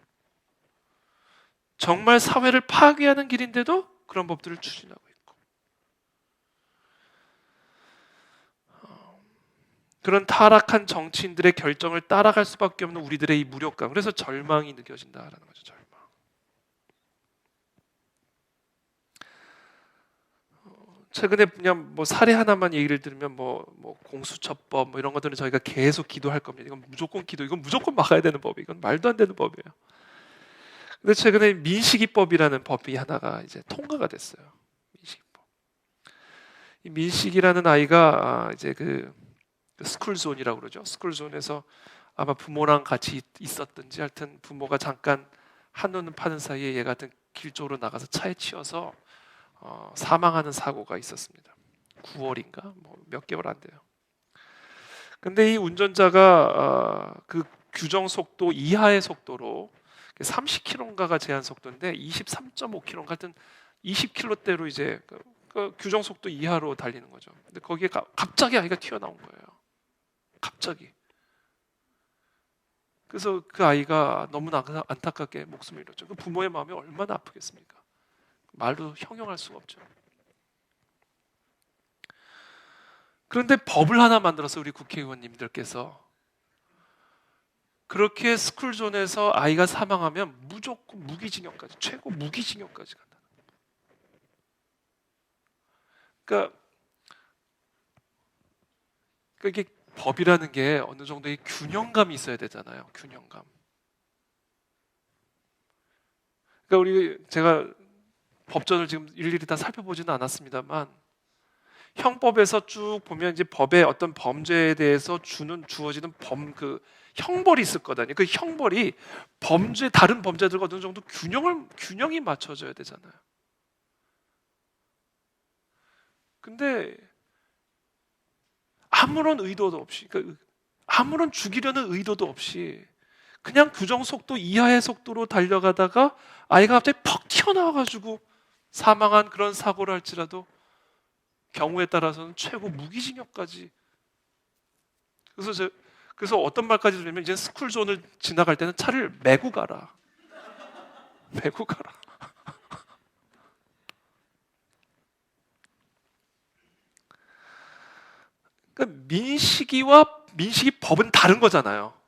정말 사회를 파괴하는 길인데도 그런 법들을 추진하고 있고, 그런 타락한 정치인들의 결정을 따라갈 수밖에 없는 우리들의 이 무력감. 그래서 절망이 느껴진다라는 거죠. 절망. 최근에 그냥 뭐 사례 하나만 얘기를 들으면 뭐 공수처법 뭐 이런 것들은 저희가 계속 기도할 겁니다. 이건 무조건 기도, 이건 무조건 막아야 되는 법이, 이건 말도 안 되는 법이에요. 근데 최근에 민식이법이라는 법이 하나가 이제 통과가 됐어요. 민식이법. 이 민식이라는 아이가 이제 그 스쿨존이라고 그러죠. 스쿨존에서 아마 부모랑 같이 있었든지 하여튼 부모가 잠깐 한눈 파는 사이에 얘가 하여튼 길 쪽으로 나가서 차에 치여서 사망하는 사고가 있었습니다. 9월인가 뭐 몇 개월 안 돼요. 근데 이 운전자가 그 규정 속도 이하의 속도로 30km인가가 제한 속도인데 23.5km인가 하여튼 20km대로 이제 그 규정 속도 이하로 달리는 거죠. 근데 거기에 갑자기 아이가 튀어나온 거예요. 갑자기. 그래서 그 아이가 너무나 안타깝게 목숨을 잃었죠. 그 부모의 마음이 얼마나 아프겠습니까? 말로 형용할 수가 없죠. 그런데 법을 하나 만들어서 우리 국회의원님들께서 그렇게 스쿨존에서 아이가 사망하면 무조건 무기징역까지, 최고 무기징역까지 간다. 그러니까 이게 법이라는 게 어느 정도의 균형감이 있어야 되잖아요. 균형감. 그러니까 제가 법전을 지금 일일이 다 살펴보지는 않았습니다만 형법에서 쭉 보면 이제 법의 어떤 범죄에 대해서 주어지는 형벌이 있을 거다니. 그 형벌이 다른 범죄들과 어느 정도 균형이 맞춰져야 되잖아요. 근데 아무런 의도도 없이, 그러니까 아무런 죽이려는 의도도 없이 그냥 규정 속도 이하의 속도로 달려가다가 아이가 갑자기 퍽 튀어나와가지고 사망한 그런 사고를 할지라도 경우에 따라서는 최고 무기징역까지. 그래서 어떤 말까지 들으면 이제 스쿨존을 지나갈 때는 차를 메고 가라. 메고 가라. 그러니까 민식이 법은 다른 거잖아요.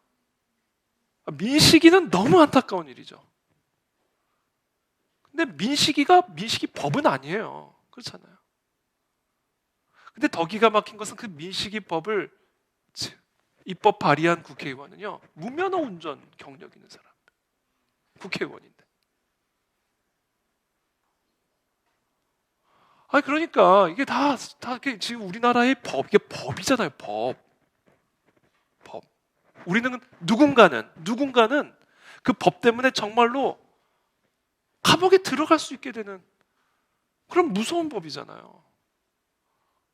민식이는 너무 안타까운 일이죠. 근데 민식이 법은 아니에요. 그렇잖아요. 근데 더 기가 막힌 것은 그 민식이 법을 입법 발의한 국회의원은요, 무면허 운전 경력 있는 사람, 국회의원인데. 아니 그러니까 이게 다 이게 지금 우리나라의 이게 법이잖아요. 법. 우리는 누군가는 그 법 때문에 정말로 감옥에 들어갈 수 있게 되는 그런 무서운 법이잖아요.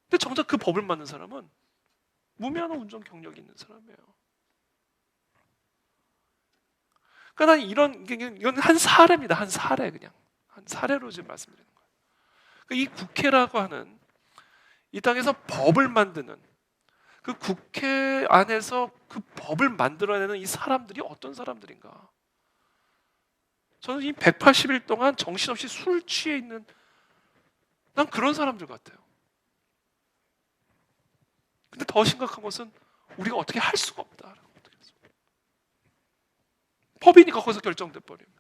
근데 정작 그 법을 만든 사람은 무면허 운전 경력이 있는 사람이에요. 그러니까 난 이건 한 사례입니다. 한 사례 그냥 한 사례로 지금 말씀드리는 거예요. 그러니까 이 국회라고 하는 이 땅에서 법을 만드는 그 국회 안에서 그 법을 만들어내는 이 사람들이 어떤 사람들인가? 저는 이 180일 동안 정신없이 술 취해 있는 난 그런 사람들 같아요. 근데 더 심각한 것은 우리가 어떻게 할 수가 없다. 법이니까 거기서 결정돼 버리면.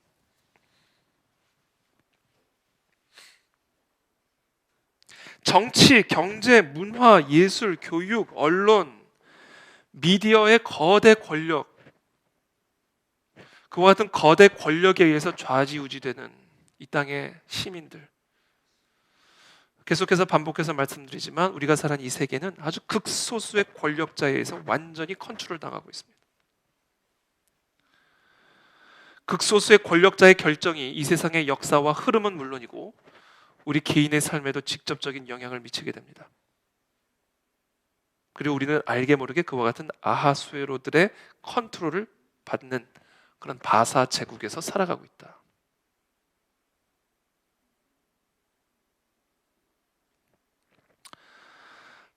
정치, 경제, 문화, 예술, 교육, 언론, 미디어의 거대 권력, 그와 같은 거대 권력에 의해서 좌지우지되는 이 땅의 시민들. 계속해서 반복해서 말씀드리지만 우리가 사는 이 세계는 아주 극소수의 권력자에 의해서 완전히 컨트롤 당하고 있습니다. 극소수의 권력자의 결정이 이 세상의 역사와 흐름은 물론이고 우리 개인의 삶에도 직접적인 영향을 미치게 됩니다. 그리고 우리는 알게 모르게 그와 같은 아하수에로들의 컨트롤을 받는 그런 바사 제국에서 살아가고 있다.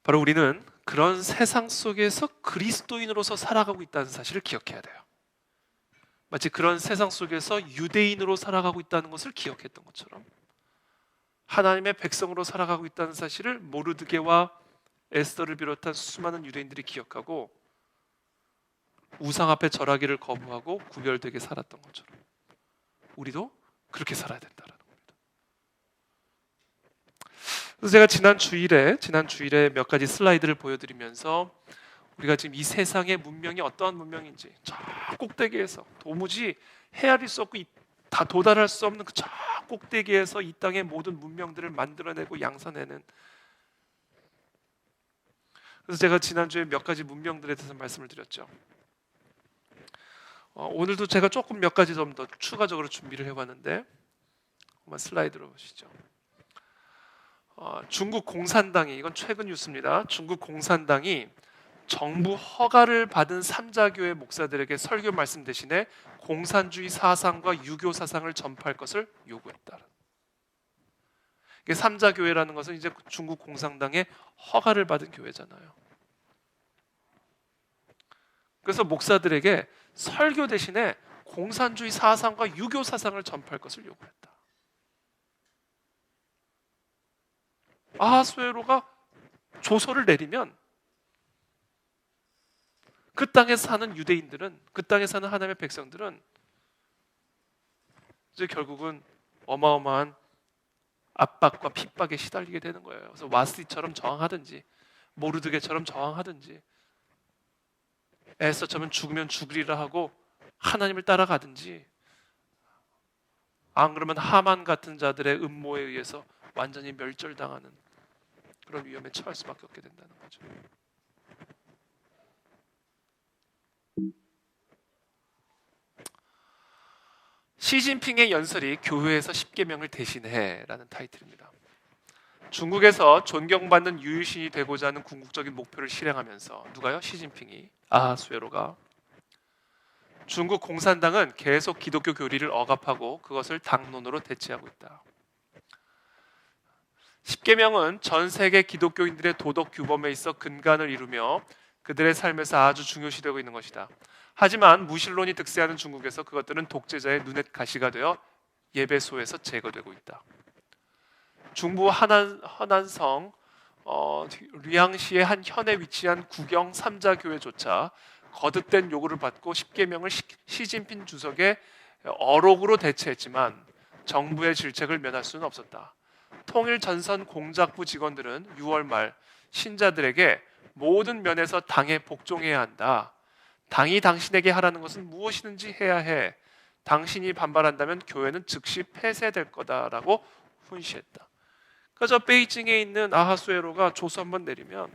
바로 우리는 그런 세상 속에서 그리스도인으로서 살아가고 있다는 사실을 기억해야 돼요. 마치 그런 세상 속에서 유대인으로 살아가고 있다는 것을 기억했던 것처럼 하나님의 백성으로 살아가고 있다는 사실을 모르드게와 에스더를 비롯한 수많은 유대인들이 기억하고 우상 앞에 절하기를 거부하고 구별되게 살았던 것처럼 우리도 그렇게 살아야 된다는 겁니다. 그래서 제가 지난 주일에 몇 가지 슬라이드를 보여드리면서 우리가 지금 이 세상의 문명이 어떠한 문명인지 저 꼭대기에서 도무지 헤아릴 수 없고 다 도달할 수 없는 그 저 꼭대기에서 이 땅의 모든 문명들을 만들어내고 양산해낸, 그래서 제가 지난주에 몇 가지 문명들에 대해서 말씀을 드렸죠. 오늘도 제가 조금 몇 가지 좀 더 추가적으로 준비를 해봤는데 한번 슬라이드로 보시죠. 중국 공산당이, 이건 최근 뉴스입니다. 중국 공산당이 정부 허가를 받은 삼자교회 목사들에게 설교 말씀 대신에 공산주의 사상과 유교 사상을 전파할 것을 요구했다. 이게 삼자교회라는 것은 이제 중국 공산당의 허가를 받은 교회잖아요. 그래서 목사들에게 설교 대신에 공산주의 사상과 유교 사상을 전파할 것을 요구했다. 아하수에로가 조서를 내리면 그 땅에 사는 유대인들은, 그 땅에 사는 하나님의 백성들은 이제 결국은 어마어마한 압박과 핍박에 시달리게 되는 거예요. 그래서 와스디처럼 저항하든지 모르드게처럼 저항하든지 에스더처럼 죽으면 죽으리라 하고 하나님을 따라가든지, 안 그러면 하만 같은 자들의 음모에 의해서 완전히 멸절당하는 그런 위험에 처할 수밖에 없게 된다는 거죠. 시진핑의 연설이 교회에서 10계명을 대신해라는 타이틀입니다. 중국에서 존경받는 유일신이 되고자 하는 궁극적인 목표를 실행하면서 누가요? 시진핑이, 아하수에로가. 중국 공산당은 계속 기독교 교리를 억압하고 그것을 당론으로 대체하고 있다. 10계명은 전 세계 기독교인들의 도덕 규범에 있어 근간을 이루며 그들의 삶에서 아주 중요시되고 있는 것이다. 하지만 무신론이 득세하는 중국에서 그것들은 독재자의 눈엣 가시가 되어 예배소에서 제거되고 있다. 중부 허난성 류양시의 한 현에 위치한 구경 삼자교회조차 거듭된 요구를 받고 10계명을 시진핑 주석의 어록으로 대체했지만 정부의 질책을 면할 수는 없었다. 통일 전선 공작부 직원들은 6월 말 신자들에게 모든 면에서 당에 복종해야 한다. 당이 당신에게 하라는 것은 무엇이든지 해야 해. 당신이 반발한다면 교회는 즉시 폐쇄될 거다라고 훈시했다. 그러니까 저 베이징에 있는 아하수에로가 조수 한번 내리면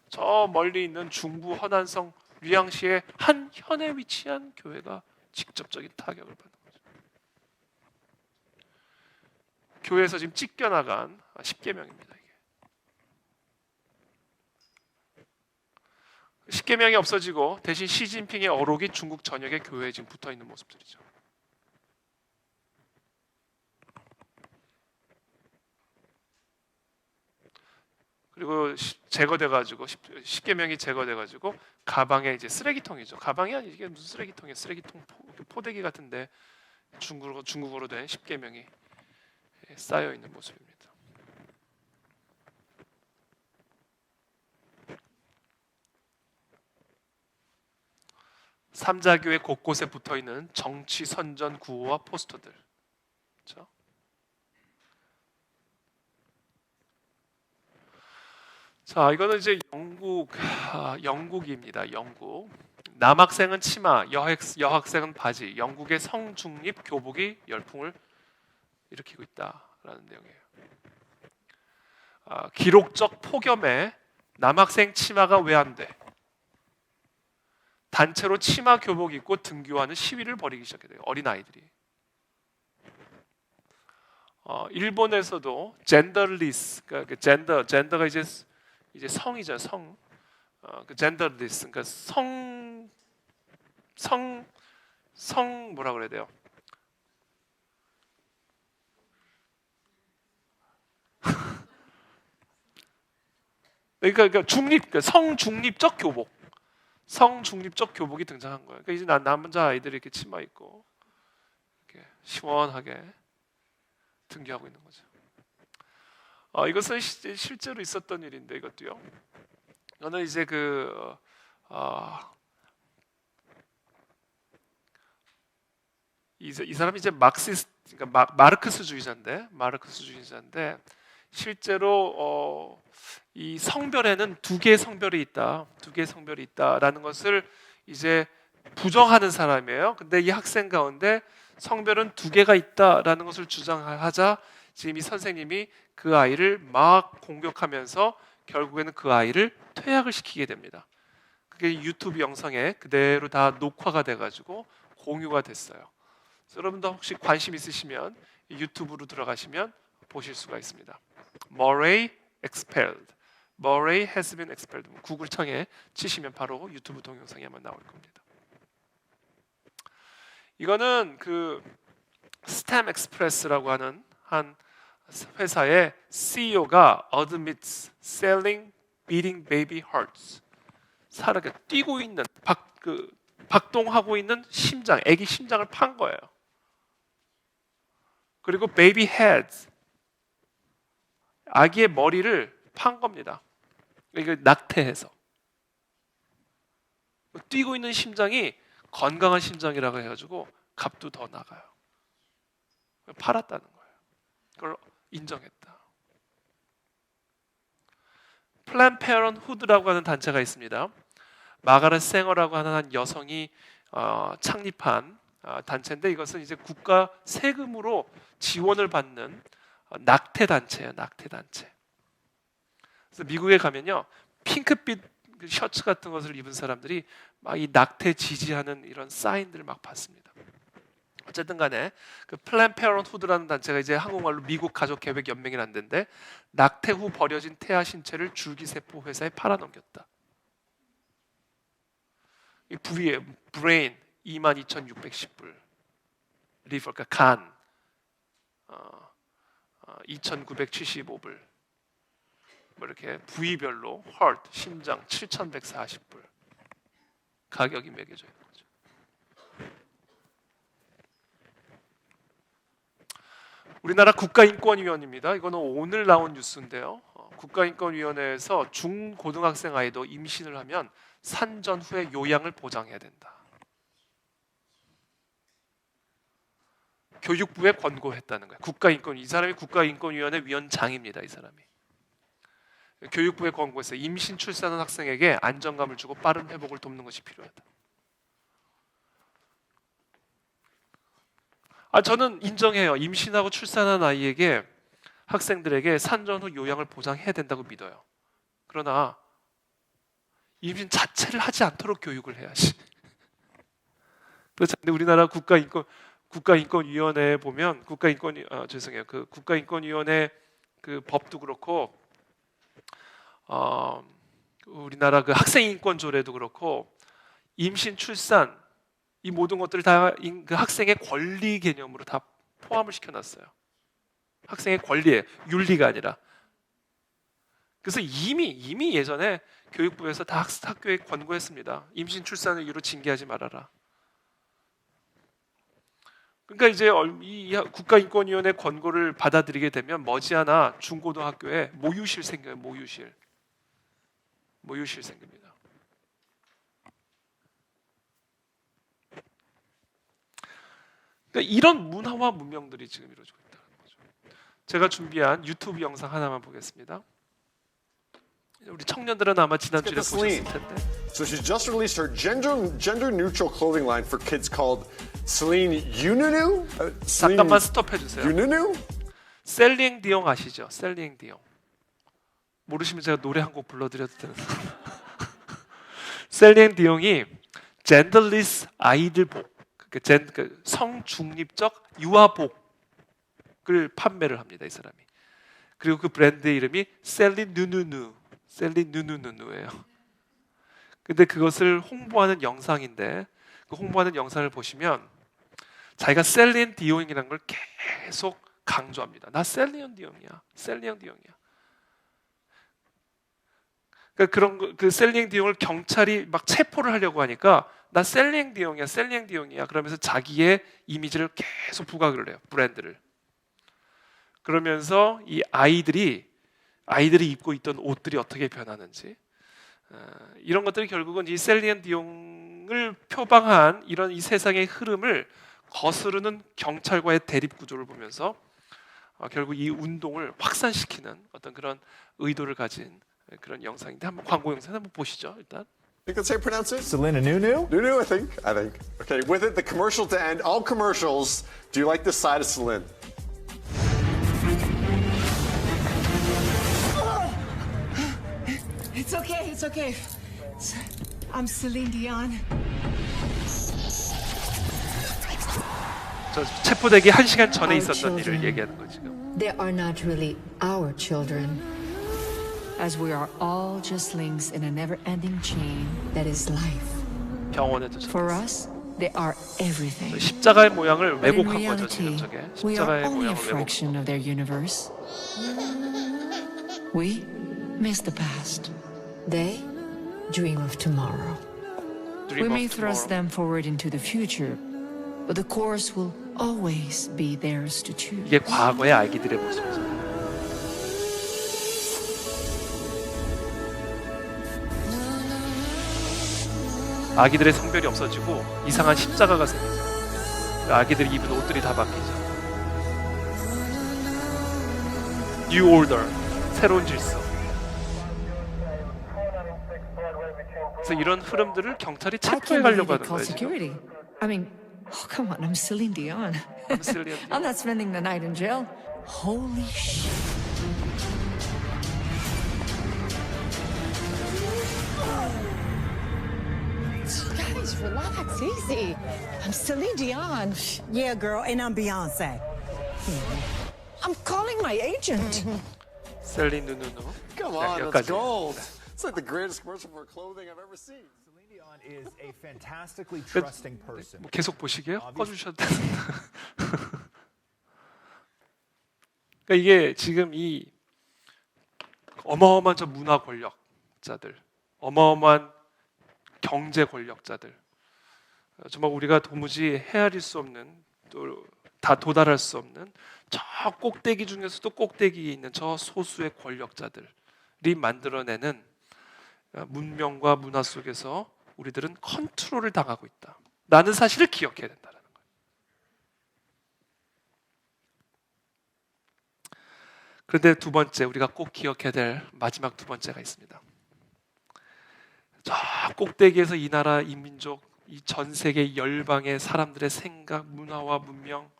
저 멀리 있는 중부 허난성 류양시의 한 현에 위치한 교회가 직접적인 타격을 받는 거죠. 교회에서 지금 찢겨나간 10계명입니다. 이게 10계명이 없어지고 대신 시진핑의 어록이 중국 전역의 교회에 지금 붙어있는 모습들이죠. 그리고 제거돼가지고 10계명이 제거돼가지고 가방에 이제 쓰레기통이죠. 가방이 아니 이게 무슨 쓰레기통이에요? 쓰레기통 포대기 같은데 중국어로 된 10계명이 쌓여 있는 모습입니다. 삼자교회 곳곳에 붙어 있는 정치 선전 구호와 포스터들. 그렇죠? 자, 이거는 이제 영국입니다. 영국. 남학생은 치마, 여학생은 바지. 영국의 성중립 교복이 열풍을 일으키고 있다라는 내용이에요. 기록적 폭염에 남학생 치마가 왜 안 돼? 단체로 치마 교복 입고 등교하는 시위를 벌이기 시작해요. 어린 아이들이. 일본에서도 젠더리스, 그러니까 젠더가 이제 성이죠. 성. 그 젠더리스, 그러니까 성 뭐라 그래야 돼요? 그러니까 성중립적 교복, 성중립적 교복이 등장한 거예요. 그러니까 이제 남자 아이들이 이렇게 치마 입고 이렇게 시원하게 등교하고 있는 거죠. 이것은 실제로 있었던 일인데 이것도요. 저는 이제 이 사람이 이제 그러니까 마르크스주의자인데 실제로 이 성별에는 두 개의 성별이 있다라는 것을 이제 부정하는 사람이에요. 근데 이 학생 가운데 성별은 두 개가 있다라는 것을 주장하자 지금 이 선생님이 그 아이를 막 공격하면서 결국에는 그 아이를 퇴학을 시키게 됩니다. 그게 유튜브 영상에 그대로 다 녹화가 돼가지고 공유가 됐어요. 여러분도 혹시 관심 있으시면 유튜브로 들어가시면 보실 수가 있습니다. Murray expelled. Murray has been expelled. 구글창에 치시면 바로 유튜브 동영상이 아마 나올 겁니다. 이거는 그 스템 익스프레스라고 하는 한 회사의 CEO가 admits selling beating baby hearts. 살아게 뛰고 있는 박동하고 있는 심장, 아기 심장을 판 거예요. 그리고 baby heads, 아기의 머리를 판 겁니다. 이거 낙태해서 뛰고 있는 심장이 건강한 심장이라고 해가지고 값도 더 나가요. 팔았다는 거예요. 그걸 인정했다. 플랜 페어런후드라고 하는 단체가 있습니다. 마가렛 생어라고 하는 한 여성이 창립한 단체인데 이것은 이제 국가 세금으로 지원을 받는 낙태 단체예요. 낙태 단체. 그래서 미국에 가면요 핑크빛 셔츠 같은 것을 입은 사람들이 막 이 낙태 지지하는 이런 사인들을 막 받습니다. 어쨌든 간에 그 플랜 페어런후드라는 단체가 이제 한국말로 미국 가족 계획 연맹이라는 데인데 낙태 후 버려진 태아 신체를 줄기세포 회사에 팔아넘겼다. 이 부위에 브레인 22,610불, 리버 그러니까 간 2,975불, 뭐 이렇게 부위별로 heart 심장 7,140불 가격이 매겨져 있는 거죠. 우리나라 국가인권위원회입니다. 이거는 오늘 나온 뉴스인데요. 국가인권위원회에서 중고등학생 아이도 임신을 하면 산전 후에 요양을 보장해야 된다. 교육부에 권고했다는 거예요. 국가인권, 이 사람이 국가인권위원회 위원장입니다. 이 사람이 교육부에 권고했어요. 임신 출산한 학생에게 안정감을 주고 빠른 회복을 돕는 것이 필요하다. 저는 인정해요. 임신하고 출산한 아이에게, 학생들에게 산전 후 요양을 보장해야 된다고 믿어요. 그러나 임신 자체를 하지 않도록 교육을 해야지. 그렇지 않는데 우리나라 국가인권위원회에 보면 죄송해요. 그 국가인권위원회 그 법도 그렇고 우리나라 그 학생인권조례도 그렇고 임신, 출산 이 모든 것들을 다 그 학생의 권리 개념으로 다 포함을 시켜놨어요. 학생의 권리예요. 윤리가 아니라. 그래서 이미 예전에 교육부에서 다 학교에 권고했습니다. 임신, 출산을 이유로 징계하지 말아라. 그러니까 이제 이 국가인권위원회 권고를 받아들이게 되면 머지않아 중고등학교에 모유실 생겨요. 모유실 생깁니다. 그러니까 이런 문화와 문명들이 지금 이루어지고 있다는 거죠. 제가 준비한 유튜브 영상 하나만 보겠습니다. 우리 청년들은 아마 지난주에 보셨을 텐데. So she just released her gender-neutral clothing line for kids called Celine Ununu. 잠깐만 스톱해 주세요. Ununu? 셀링 디옹 아시죠? 셀링 디옹. 모르시면 제가 노래 한 곡 불러드려도 되는. 셀링 디옹이 젠더리스 아이들복, 그러니까 성중립적 유아복을 판매를 합니다. 이 사람이. 그리고 그 브랜드의 이름이 셀린 누누누예요. 근데 그것을 홍보하는 영상인데, 그 홍보하는 영상을 보시면 자기가 셀린 디옹이라는 걸 계속 강조합니다. 나 셀린 디옹이야. 그러니까 그 셀링 디옹을 경찰이 막 체포를 하려고 하니까 나 셀링 디옹이야. 그러면서 자기의 이미지를 계속 부각을 해요. 브랜드를. 그러면서 이 아이들이 입고 있던 옷들이 어떻게 변하는지, 이런 것들이 결국은 이 셀린 디옹을 표방한 이런 이 세상의 흐름을 거스르는 경찰과의 대립 구조를 보면서 결국 이 운동을 확산시키는 어떤 그런 의도를 가진 그런 영상인데, 한번 광고 영상 한번 보시죠. 일단. I think that's how you pronounce it. Selena Nunu? Nunu, I think. Okay, with it, the commercial to end. All commercials. Do you like this side of Celine? It's okay. I'm Celine Dion. 저 체포되기 1시간 전에 있었던 일을 얘기하는 거 지금. They are not really our children. As we are all just links in a never-ending chain. That is life. 병원에도 For us, they are everything. 십자가의 모양을 But in 왜곡한 거죠 지금 reality, 저게. we are 십자가의 only a 모양을 왜곡. fraction of their universe. We miss the past. They dream of tomorrow. We may thrust them forward into the future, but the course will always be theirs to choose. 이게 과거의 아기들의 모습이죠. 아기들의 성별이 없어지고 이상한 십자가가 생기죠. 아기들이 입은 옷들이 다 바뀌죠. New Order, 새로운 질서. 그래서 이런 흐름들을 경찰이 I 체포해 can't 가려고 believe they 하는 call 거예요. 지금. security. I mean, oh come on, I'm Celine Dion. Celine Dion. I'm not spending the night in jail. Holy shit. Guys, relax, easy. I'm Celine Dion. Yeah, girl, and I'm Beyonce. I'm calling my agent. 셀린 누누누. Come 네, on, that's 여기까지. gold. It's like the greatest commercial for clothing I've ever seen. Celine Dion is a fantastically trusting person. 뭐 계속 보시게요? 꺼주셔도 됩니다. 그러니까 이게 지금 이 어마어마한 저 문화 권력자들, 어마어마한 경제 권력자들, 정말 우리가 도무지 헤아릴 수 없는, 또 다 도달할 수 없는 저 꼭대기 중에서도 꼭대기에 있는 저 소수의 권력자들이 만들어내는 문명과 문화 속에서 우리들은 컨트롤을 당하고 있다. 라는 사실을 기억해야 된다는 거예요. 그런데 두 번째, 우리가 꼭 기억해야 될 마지막 두 번째가 있습니다. 저 꼭대기에서 이 나라, 이 민족, 이 전 세계 열방의 사람들의 생각, 문화와 문명,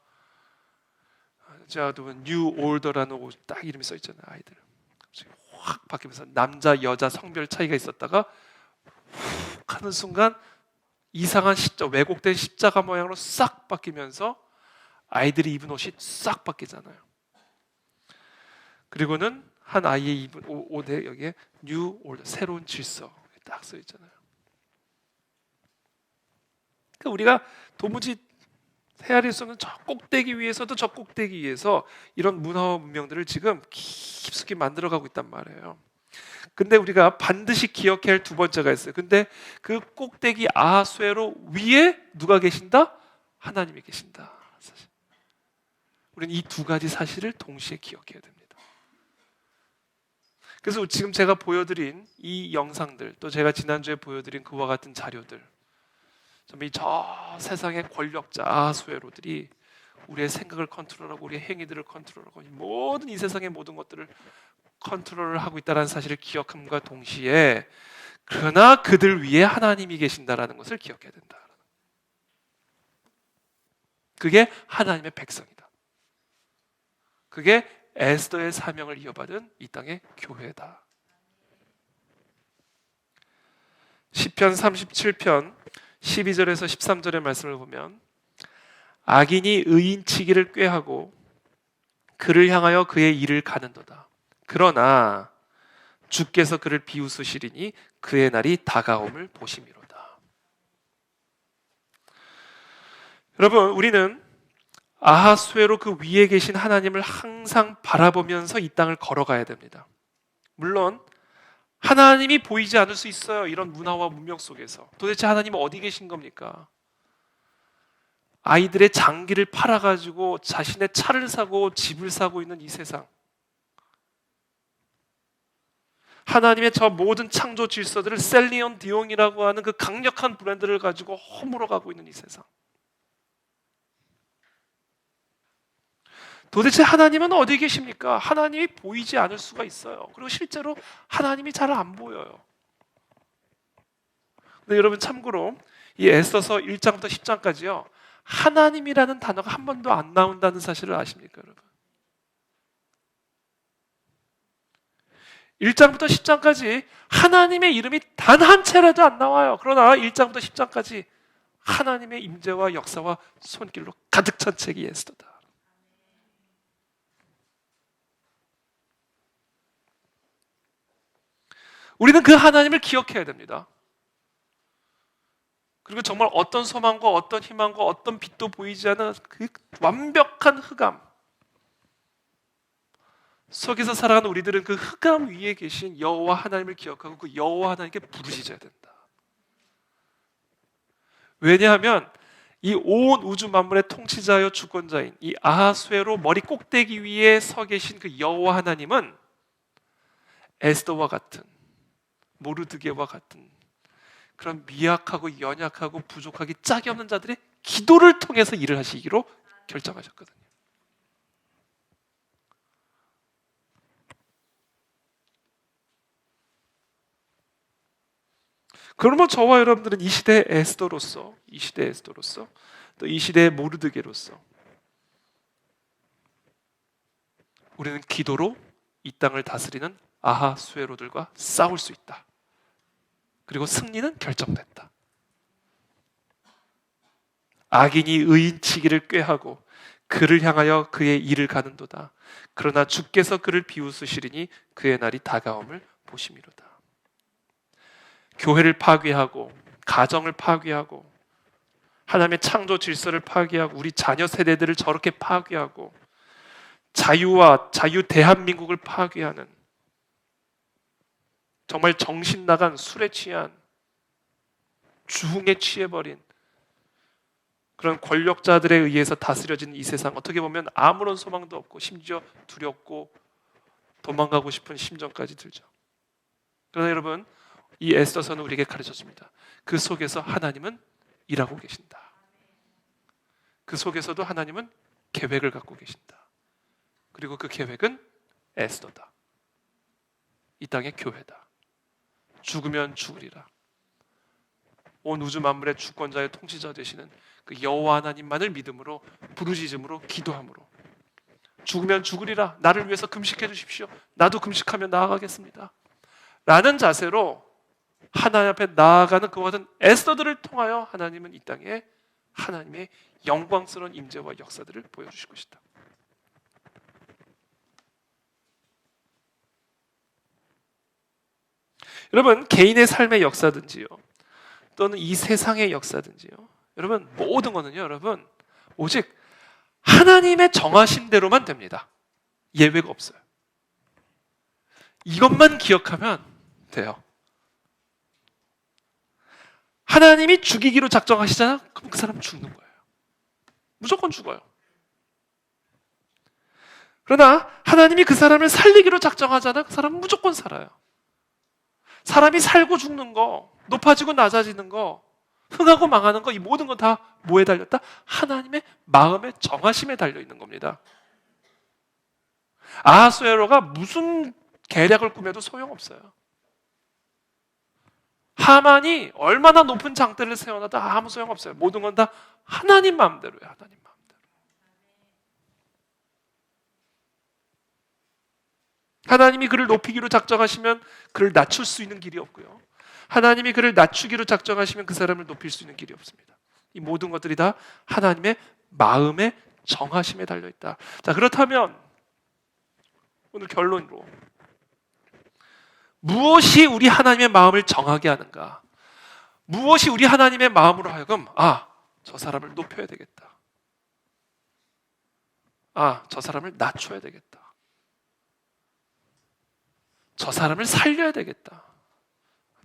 제가 뉴 올더라는 딱 이름이 써 있잖아요. 아이들 확 바뀌면서 남자, 여자 성별 차이가 있었다가 훅 하는 순간 이상한 왜곡된 십자가 모양으로 싹 바뀌면서 아이들이 입은 옷이 싹 바뀌잖아요. 그리고는 한 아이의 입은 옷에 여기에 뉴 올더, 새로운 질서 딱 써 있잖아요. 그러니까 우리가 도무지 헤아릴 수 없는 저 꼭대기 위에서도 저 꼭대기 위에서 이런 문화와 문명들을 지금 깊숙이 만들어가고 있단 말이에요. 근데 우리가 반드시 기억해야 할 두 번째가 있어요. 근데 그 꼭대기 아하수에로 위에 누가 계신다? 하나님이 계신다. 사실. 우리는 이 두 가지 사실을 동시에 기억해야 됩니다. 그래서 지금 제가 보여드린 이 영상들, 또 제가 지난주에 보여드린 그와 같은 자료들, 저 세상의 권력자 아하수에로들이 우리의 생각을 컨트롤하고 우리의 행위들을 컨트롤하고 모든 이 세상의 모든 것들을 컨트롤을 하고 있다는 사실을 기억함과 동시에 그러나 그들 위에 하나님이 계신다라는 것을 기억해야 된다. 그게 하나님의 백성이다. 그게 에스더의 사명을 이어받은 이 땅의 교회다. 시편 37편 12절에서 13절의 말씀을 보면 악인이 의인치기를 꾀하고 그를 향하여 그의 일을 가는도다. 그러나 주께서 그를 비웃으시리니 그의 날이 다가옴을 보심이로다. 여러분, 우리는 아하수에로 그 위에 계신 하나님을 항상 바라보면서 이 땅을 걸어가야 됩니다. 물론 하나님이 보이지 않을 수 있어요. 이런 문화와 문명 속에서. 도대체 하나님은 어디 계신 겁니까? 아이들의 장기를 팔아가지고 자신의 차를 사고 집을 사고 있는 이 세상. 하나님의 저 모든 창조 질서들을 셀리온 디옹이라고 하는 그 강력한 브랜드를 가지고 허물어 가고 있는 이 세상. 도대체 하나님은 어디 계십니까? 하나님이 보이지 않을 수가 있어요. 그리고 실제로 하나님이 잘 안 보여요. 근데 여러분 참고로 이 에스더서 1장부터 10장까지요. 하나님이라는 단어가 한 번도 안 나온다는 사실을 아십니까, 여러분? 1장부터 10장까지 하나님의 이름이 단 한 채라도 안 나와요. 그러나 1장부터 10장까지 하나님의 임재와 역사와 손길로 가득 찬 책이 에스더다. 우리는 그 하나님을 기억해야 됩니다. 그리고 정말 어떤 소망과 어떤 희망과 어떤 빛도 보이지 않은 그 완벽한 흑암 속에서 살아가는 우리들은 그 흑암 위에 계신 여호와 하나님을 기억하고 그 여호와 하나님께 부르짖어야 된다. 왜냐하면 이 온 우주 만물의 통치자여 주권자인 이 아하수에로 머리 꼭대기 위에 서 계신 그 여호와 하나님은 에스더와 같은 모르드게와 같은 그런 미약하고 연약하고 부족하기 짝이 없는 자들의 기도를 통해서 일을 하시기로 결정하셨거든요. 그러면 저와 여러분들은 이 시대의 에스더로서, 또 이 시대의 모르드게로서 우리는 기도로 이 땅을 다스리는 아하수에로들과 싸울 수 있다. 그리고 승리는 결정됐다. 악인이 의인치기를 꾀하고 그를 향하여 그의 일을 가는도다. 그러나 주께서 그를 비웃으시리니 그의 날이 다가옴을 보심이로다. 교회를 파괴하고 가정을 파괴하고 하나님의 창조 질서를 파괴하고 우리 자녀 세대들을 저렇게 파괴하고 자유와 자유 대한민국을 파괴하는 정말 정신 나간 술에 취한 주흥에 취해버린 그런 권력자들에 의해서 다스려진 이 세상, 어떻게 보면 아무런 소망도 없고 심지어 두렵고 도망가고 싶은 심정까지 들죠. 그러나 여러분, 이 에스더서는 우리에게 가르쳐줍니다. 그 속에서 하나님은 일하고 계신다. 그 속에서도 하나님은 계획을 갖고 계신다. 그리고 그 계획은 에스더다. 이 땅의 교회다. 죽으면 죽으리라. 온 우주 만물의 주권자의 통치자 되시는 그 여호와 하나님만을 믿음으로 부르짖음으로 기도함으로 죽으면 죽으리라. 나를 위해서 금식해 주십시오. 나도 금식하며 나아가겠습니다. 라는 자세로 하나님 앞에 나아가는 그와 같은 에스더들을 통하여 하나님은 이 땅에 하나님의 영광스러운 임재와 역사들을 보여주실 것이다. 여러분, 개인의 삶의 역사든지요, 또는 이 세상의 역사든지요, 여러분, 모든 거는요, 여러분, 오직 하나님의 정하심대로만 됩니다. 예외가 없어요. 이것만 기억하면 돼요. 하나님이 죽이기로 작정하시잖아? 그럼 그 사람 죽는 거예요. 무조건 죽어요. 그러나 하나님이 그 사람을 살리기로 작정하잖아? 그 사람은 무조건 살아요. 사람이 살고 죽는 거, 높아지고 낮아지는 거, 흥하고 망하는 거, 이 모든 건 다 뭐에 달렸다? 하나님의 마음의 정하심에 달려있는 겁니다. 아하수에로가 무슨 계략을 꾸며도 소용없어요. 하만이 얼마나 높은 장대를 세워놔도 아무 소용없어요. 모든 건 다 하나님 마음대로예요. 하나님 마음대로. 하나님이 그를 높이기로 작정하시면 그를 낮출 수 있는 길이 없고요. 하나님이 그를 낮추기로 작정하시면 그 사람을 높일 수 있는 길이 없습니다. 이 모든 것들이 다 하나님의 마음의 정하심에 달려있다. 자, 그렇다면 오늘 결론으로 무엇이 우리 하나님의 마음을 정하게 하는가? 무엇이 우리 하나님의 마음으로 하여금 저 사람을 높여야 되겠다. 저 사람을 낮춰야 되겠다. 저 사람을 살려야 되겠다.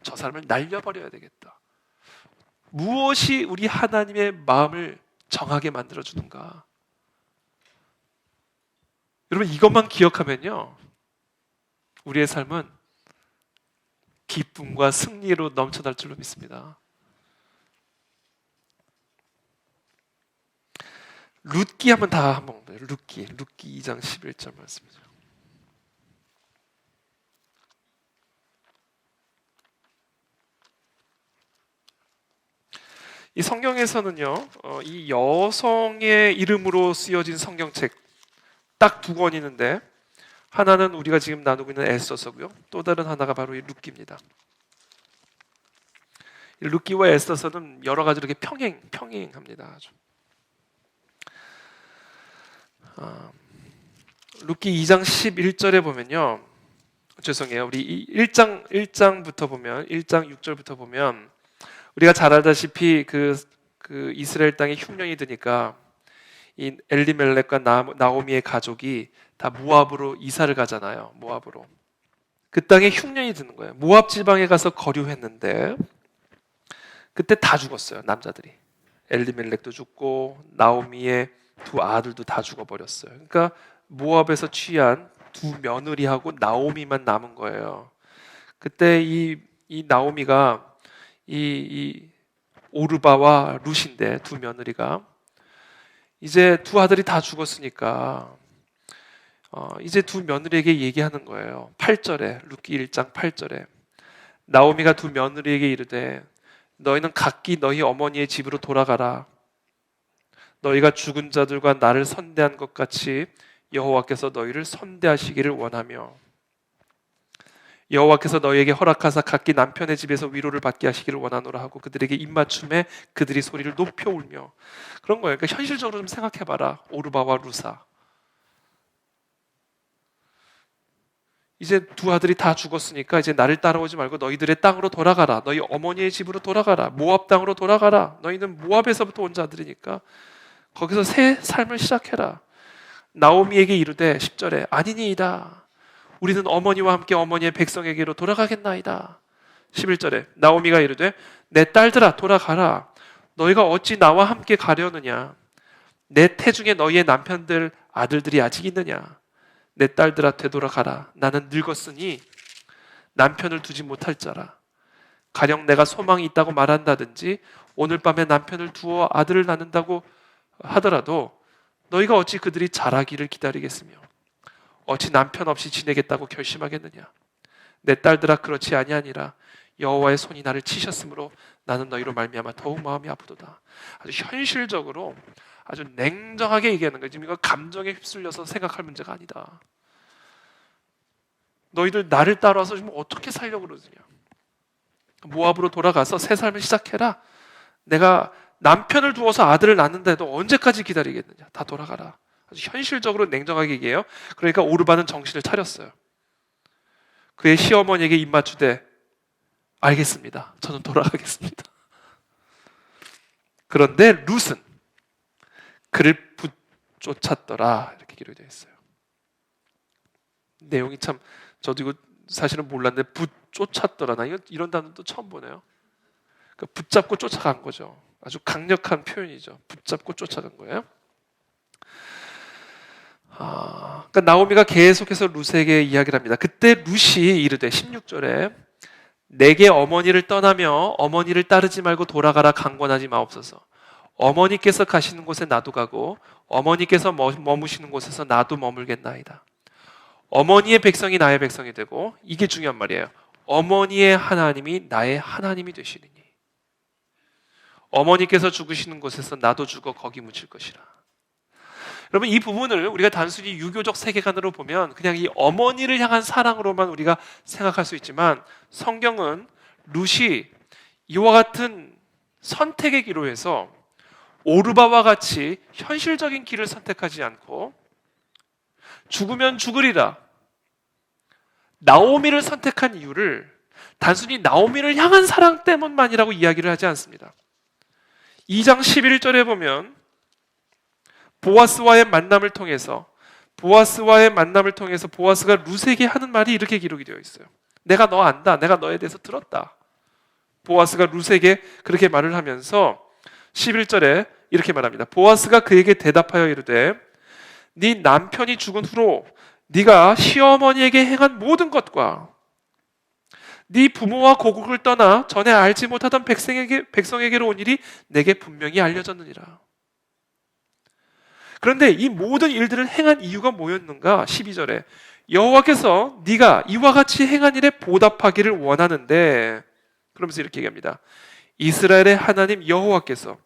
저 사람을 날려버려야 되겠다. 무엇이 우리 하나님의 마음을 정하게 만들어주는가? 여러분, 이것만 기억하면요, 우리의 삶은 기쁨과 승리로 넘쳐날 줄로 믿습니다. 룻기 한번 봐요. 룻기 2장 11절 말씀이죠. 이 성경에서는요, 이 여성의 이름으로 쓰여진 성경책 딱 두 권 있는데, 하나는 우리가 지금 나누고 있는 에스더서고요, 또 다른 하나가 바로 이 룻기입니다. 이 룻기와 에스더서는 여러 가지로 이렇게 평행합니다. 아주. 룻기 2장 11절에 보면요, 죄송해요, 우리 1장부터 보면 1장 6절부터 보면 우리가 잘 알다시피 그 이스라엘 땅에 흉년이 드니까 이 엘리멜렉과 나오미의 가족이 다 모압으로 이사를 가잖아요. 모압으로. 그 땅에 흉년이 드는 거예요. 모압 지방에 가서 거류했는데 그때 다 죽었어요. 남자들이. 엘리멜렉도 죽고 나오미의 두 아들도 다 죽어버렸어요. 그러니까 모압에서 취한 두 며느리하고 나오미만 남은 거예요. 그때 이 나오미가 이 오르바와 룻인데, 두 며느리가 이제 두 아들이 다 죽었으니까 이제 두 며느리에게 얘기하는 거예요. 8절에, 룻기 1장 8절에 나오미가 두 며느리에게 이르되 너희는 각기 너희 어머니의 집으로 돌아가라. 너희가 죽은 자들과 나를 선대한 것 같이 여호와께서 너희를 선대하시기를 원하며 여호와께서 너희에게 허락하사 각기 남편의 집에서 위로를 받게 하시기를 원하노라 하고 그들에게 입맞춤에 그들이 소리를 높여 울며, 그런 거예요. 그러니까 현실적으로 좀 생각해봐라. 오르바와 루사, 이제 두 아들이 다 죽었으니까 이제 나를 따라오지 말고 너희들의 땅으로 돌아가라. 너희 어머니의 집으로 돌아가라. 모압 땅으로 돌아가라. 너희는 모압에서부터 온 자들이니까 거기서 새 삶을 시작해라. 나오미에게 이르되 10절에 아니니이다. 우리는 어머니와 함께 어머니의 백성에게로 돌아가겠나이다. 11절에 나오미가 이르되 내 딸들아 돌아가라. 너희가 어찌 나와 함께 가려느냐. 내 태중에 너희의 남편들 아들들이 아직 있느냐. 내 딸들아 되돌아가라. 나는 늙었으니 남편을 두지 못할 자라. 가령 내가 소망이 있다고 말한다든지 오늘 밤에 남편을 두어 아들을 낳는다고 하더라도 너희가 어찌 그들이 자라기를 기다리겠으며 어찌 남편 없이 지내겠다고 결심하겠느냐? 내 딸들아 그렇지 아니하니라. 여호와의 손이 나를 치셨으므로 나는 너희로 말미암아 더욱 마음이 아프도다. 아주 현실적으로 아주 냉정하게 얘기하는 거예요. 지금 이거 감정에 휩쓸려서 생각할 문제가 아니다. 너희들 나를 따라와서 지금 어떻게 살려고 그러느냐? 모압으로 돌아가서 새 삶을 시작해라. 내가 남편을 두어서 아들을 낳는데도 언제까지 기다리겠느냐? 다 돌아가라. 아주 현실적으로 냉정하게 얘기해요. 그러니까 오르반은 정신을 차렸어요. 그의 시어머니에게 입 맞추되 알겠습니다. 저는 돌아가겠습니다. 그런데 룻은 그를 붙쫓았더라. 이렇게 기록이 되어 있어요. 내용이 참 저도 이거 사실은 몰랐는데 붙쫓았더라. 나 이런 단어도 처음 보네요. 그러니까 붙잡고 쫓아간 거죠. 아주 강력한 표현이죠. 붙잡고 쫓아간 거예요. 그러니까 나오미가 계속해서 룻에게 이야기를 합니다. 그때 룻이 이르되 16절에 내게 어머니를 떠나며 어머니를 따르지 말고 돌아가라 강권하지 마옵소서. 어머니께서 가시는 곳에 나도 가고 어머니께서 머무시는 곳에서 나도 머물겠나이다. 어머니의 백성이 나의 백성이 되고, 이게 중요한 말이에요. 어머니의 하나님이 나의 하나님이 되시느니 어머니께서 죽으시는 곳에서 나도 죽어 거기 묻힐 것이라. 여러분, 이 부분을 우리가 단순히 유교적 세계관으로 보면 그냥 이 어머니를 향한 사랑으로만 우리가 생각할 수 있지만, 성경은 룻이 이와 같은 선택의 기로에서 오르바와 같이 현실적인 길을 선택하지 않고 죽으면 죽으리라 나오미를 선택한 이유를 단순히 나오미를 향한 사랑 때문만이라고 이야기를 하지 않습니다. 2장 11절에 보면 보아스와의 만남을 통해서 보아스가 룻에게 하는 말이 이렇게 기록이 되어 있어요. 내가 너 안다. 내가 너에 대해서 들었다. 보아스가 룻에게 그렇게 말을 하면서 11절에 이렇게 말합니다. 보아스가 그에게 대답하여 이르되 네 남편이 죽은 후로 네가 시어머니에게 행한 모든 것과 네 부모와 고국을 떠나 전에 알지 못하던 백성에게로 온 일이 내게 분명히 알려졌느니라. 그런데 이 모든 일들을 행한 이유가 뭐였는가? 12절에 여호와께서 네가 이와 같이 행한 일에 보답하기를 원하는데, 그러면서 이렇게 얘기합니다. 이스라엘의 하나님 여호와께서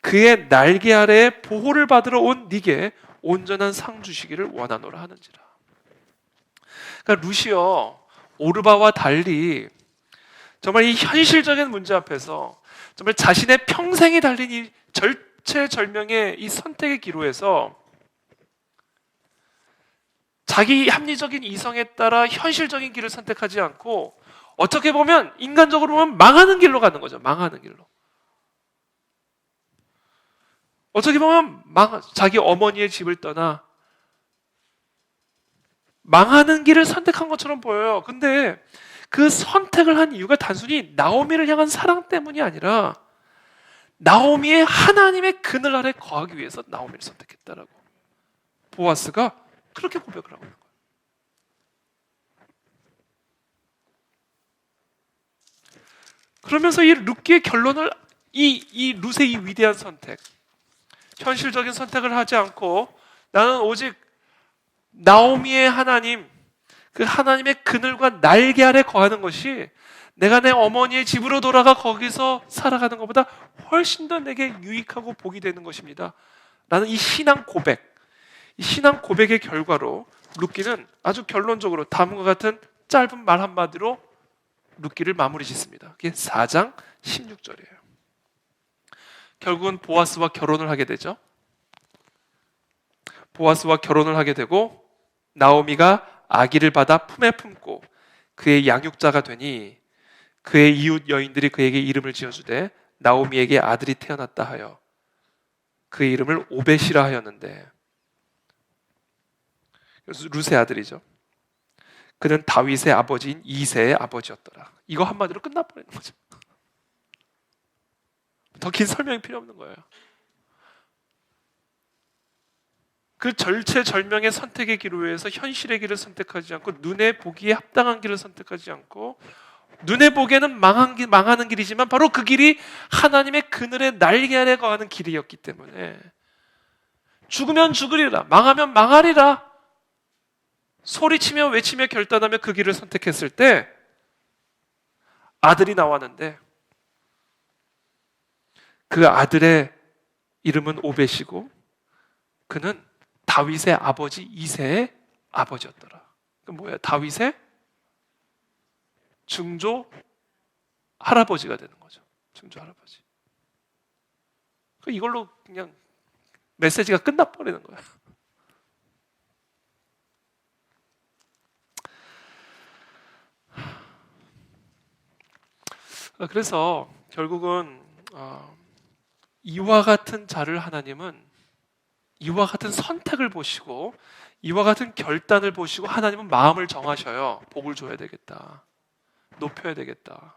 그의 날개 아래에 보호를 받으러 온 네게 온전한 상 주시기를 원하노라 하는지라. 그러니까 룻이요, 오르바와 달리 정말 이 현실적인 문제 앞에서 정말 자신의 평생이 달린 이 절체절명의 이 선택의 기로에서 자기 합리적인 이성에 따라 현실적인 길을 선택하지 않고, 어떻게 보면 인간적으로 보면 망하는 길로 가는 거죠. 망하는 길로. 어떻게 보면 자기 어머니의 집을 떠나 망하는 길을 선택한 것처럼 보여요. 근데 그 선택을 한 이유가 단순히 나오미를 향한 사랑 때문이 아니라 나오미의 하나님의 그늘 아래 거하기 위해서 나오미를 선택했다라고 보아스가 그렇게 고백을 하고 있는 거예요. 그러면서 이 룻기의 결론을 이 룻의 이 위대한 선택, 현실적인 선택을 하지 않고 나는 오직 나오미의 하나님, 그 하나님의 그늘과 날개 아래 거하는 것이 내가 내 어머니의 집으로 돌아가 거기서 살아가는 것보다 훨씬 더 내게 유익하고 복이 되는 것입니다. 라는 이 신앙 고백, 이 신앙 고백의 결과로 룻기는 아주 결론적으로 다음과 같은 짧은 말 한마디로 룻기를 마무리 짓습니다. 그게 4장 16절이에요. 결국은 보아스와 결혼을 하게 되죠. 보아스와 결혼을 하게 되고 나오미가 아기를 받아 품에 품고 그의 양육자가 되니 그의 이웃 여인들이 그에게 이름을 지어주되 나오미에게 아들이 태어났다 하여 그의 이름을 오벳이라 하였는데, 그래서 룻의 아들이죠. 그는 다윗의 아버지인 이새의 아버지였더라. 이거 한마디로 끝나버리는 거죠. 더 긴 설명이 필요 없는 거예요. 그 절체절명의 선택의 기로에서 현실의 길을 선택하지 않고 눈에 보기에 합당한 길을 선택하지 않고 눈에 보기에는 망하는 길이지만 바로 그 길이 하나님의 그늘의 날개 아래 거하는 길이었기 때문에 죽으면 죽으리라, 망하면 망하리라 소리치며 외치며 결단하며 그 길을 선택했을 때 아들이 나왔는데 그 아들의 이름은 오벳이고 그는 다윗의 아버지 이새의 아버지였더라. 그 뭐야? 다윗의 증조 할아버지가 되는 거죠. 증조 할아버지. 이걸로 그냥 메시지가 끝나버리는 거야. 그래서 결국은 이와 같은 자를 하나님은 이와 같은 선택을 보시고 이와 같은 결단을 보시고 하나님은 마음을 정하셔요. 복을 줘야 되겠다. 높여야 되겠다.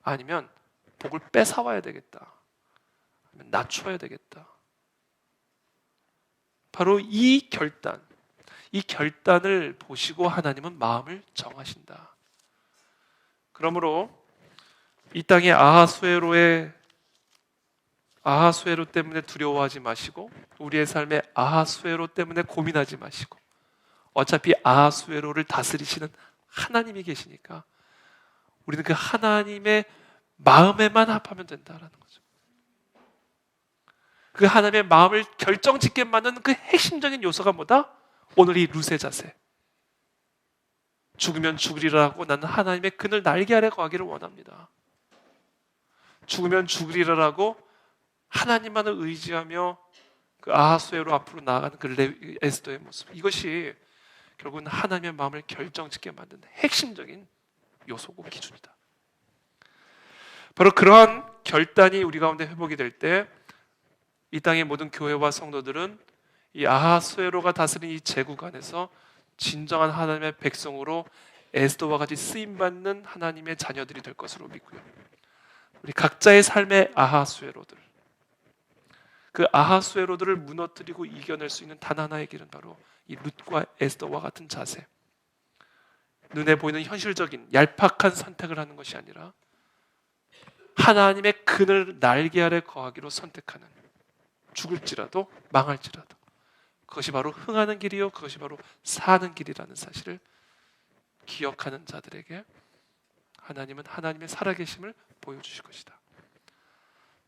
아니면 복을 뺏어와야 되겠다. 아니면 낮춰야 되겠다. 바로 이 결단을 보시고 하나님은 마음을 정하신다. 그러므로 이 땅의 아하수에로 때문에 두려워하지 마시고 우리의 삶의 아하수에로 때문에 고민하지 마시고 어차피 아하수에로를 다스리시는 하나님이 계시니까 우리는 그 하나님의 마음에만 합하면 된다라는 거죠. 그 하나님의 마음을 결정짓게 만드는 그 핵심적인 요소가 뭐다? 오늘 이 룻의 자세. 죽으면 죽으리라고 나는 하나님의 그늘 날개 아래 거하기를 원합니다. 죽으면 죽으리라고 하나님만을 의지하며 그 아하수에로 앞으로 나아가는 그 에스더의 모습. 이것이 결국은 하나님의 마음을 결정짓게 만드는 핵심적인 요소고 기준이다. 바로 그러한 결단이 우리 가운데 회복이 될 때 이 땅의 모든 교회와 성도들은 이 아하수에로가 다스린 이 제국 안에서 진정한 하나님의 백성으로 에스더와 같이 쓰임받는 하나님의 자녀들이 될 것으로 믿고요. 우리 각자의 삶의 아하수에로들, 그 아하수에로들을 무너뜨리고 이겨낼 수 있는 단 하나의 길은 바로 이 룻과 에스더와 같은 자세. 눈에 보이는 현실적인 얄팍한 선택을 하는 것이 아니라 하나님의 그늘 날개 아래 거하기로 선택하는, 죽을지라도 망할지라도 그것이 바로 흥하는 길이요 그것이 바로 사는 길이라는 사실을 기억하는 자들에게 하나님은 하나님의 살아계심을 보여주실 것이다.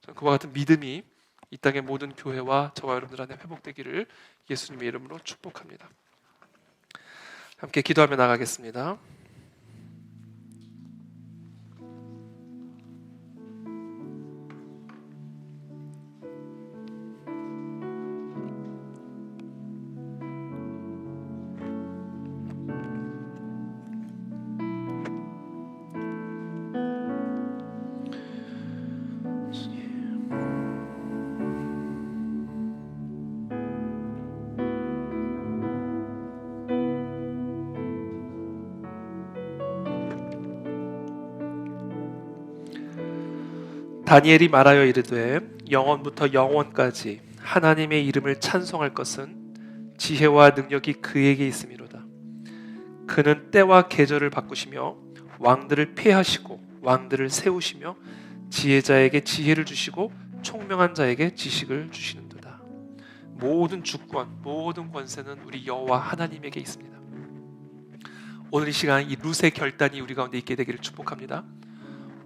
저는 그와 같은 믿음이 이 땅의 모든 교회와 저와 여러분들 안에 회복되기를 예수님의 이름으로 축복합니다. 함께 기도하며 나가겠습니다. 다니엘이 말하여 이르되 영원부터 영원까지 하나님의 이름을 찬송할 것은 지혜와 능력이 그에게 있음이로다. 그는 때와 계절을 바꾸시며 왕들을 폐하시고 왕들을 세우시며 지혜자에게 지혜를 주시고 총명한 자에게 지식을 주시는도다. 모든 주권, 모든 권세는 우리 여호와 하나님에게 있습니다. 오늘 이 시간 이 룻의 결단이 우리 가운데 있게 되기를 축복합니다.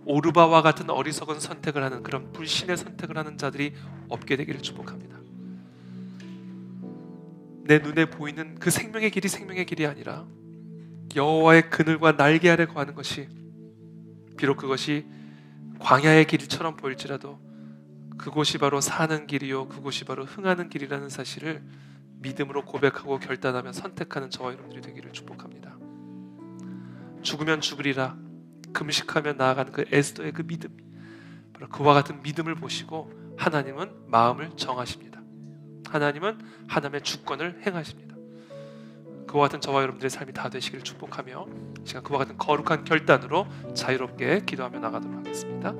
오르바와 같은 어리석은 선택을 하는 그런 불신의 선택을 하는 자들이 없게 되기를 축복합니다. 내 눈에 보이는 그 생명의 길이 생명의 길이 아니라 여호와의 그늘과 날개 아래 거하는 것이 비록 그것이 광야의 길처럼 보일지라도 그곳이 바로 사는 길이요 그곳이 바로 흥하는 길이라는 사실을 믿음으로 고백하고 결단하며 선택하는 저와 여러분들이 되기를 축복합니다. 죽으면 죽으리라 금식하며 나아가는 그 에스더의 그 믿음, 바로 그와 같은 믿음을 보시고 하나님은 마음을 정하십니다. 하나님은 하나님의 주권을 행하십니다. 그와 같은 저와 여러분들의 삶이 다 되시기를 축복하며 이 시간 그와 같은 거룩한 결단으로 자유롭게 기도하며 나가도록 하겠습니다.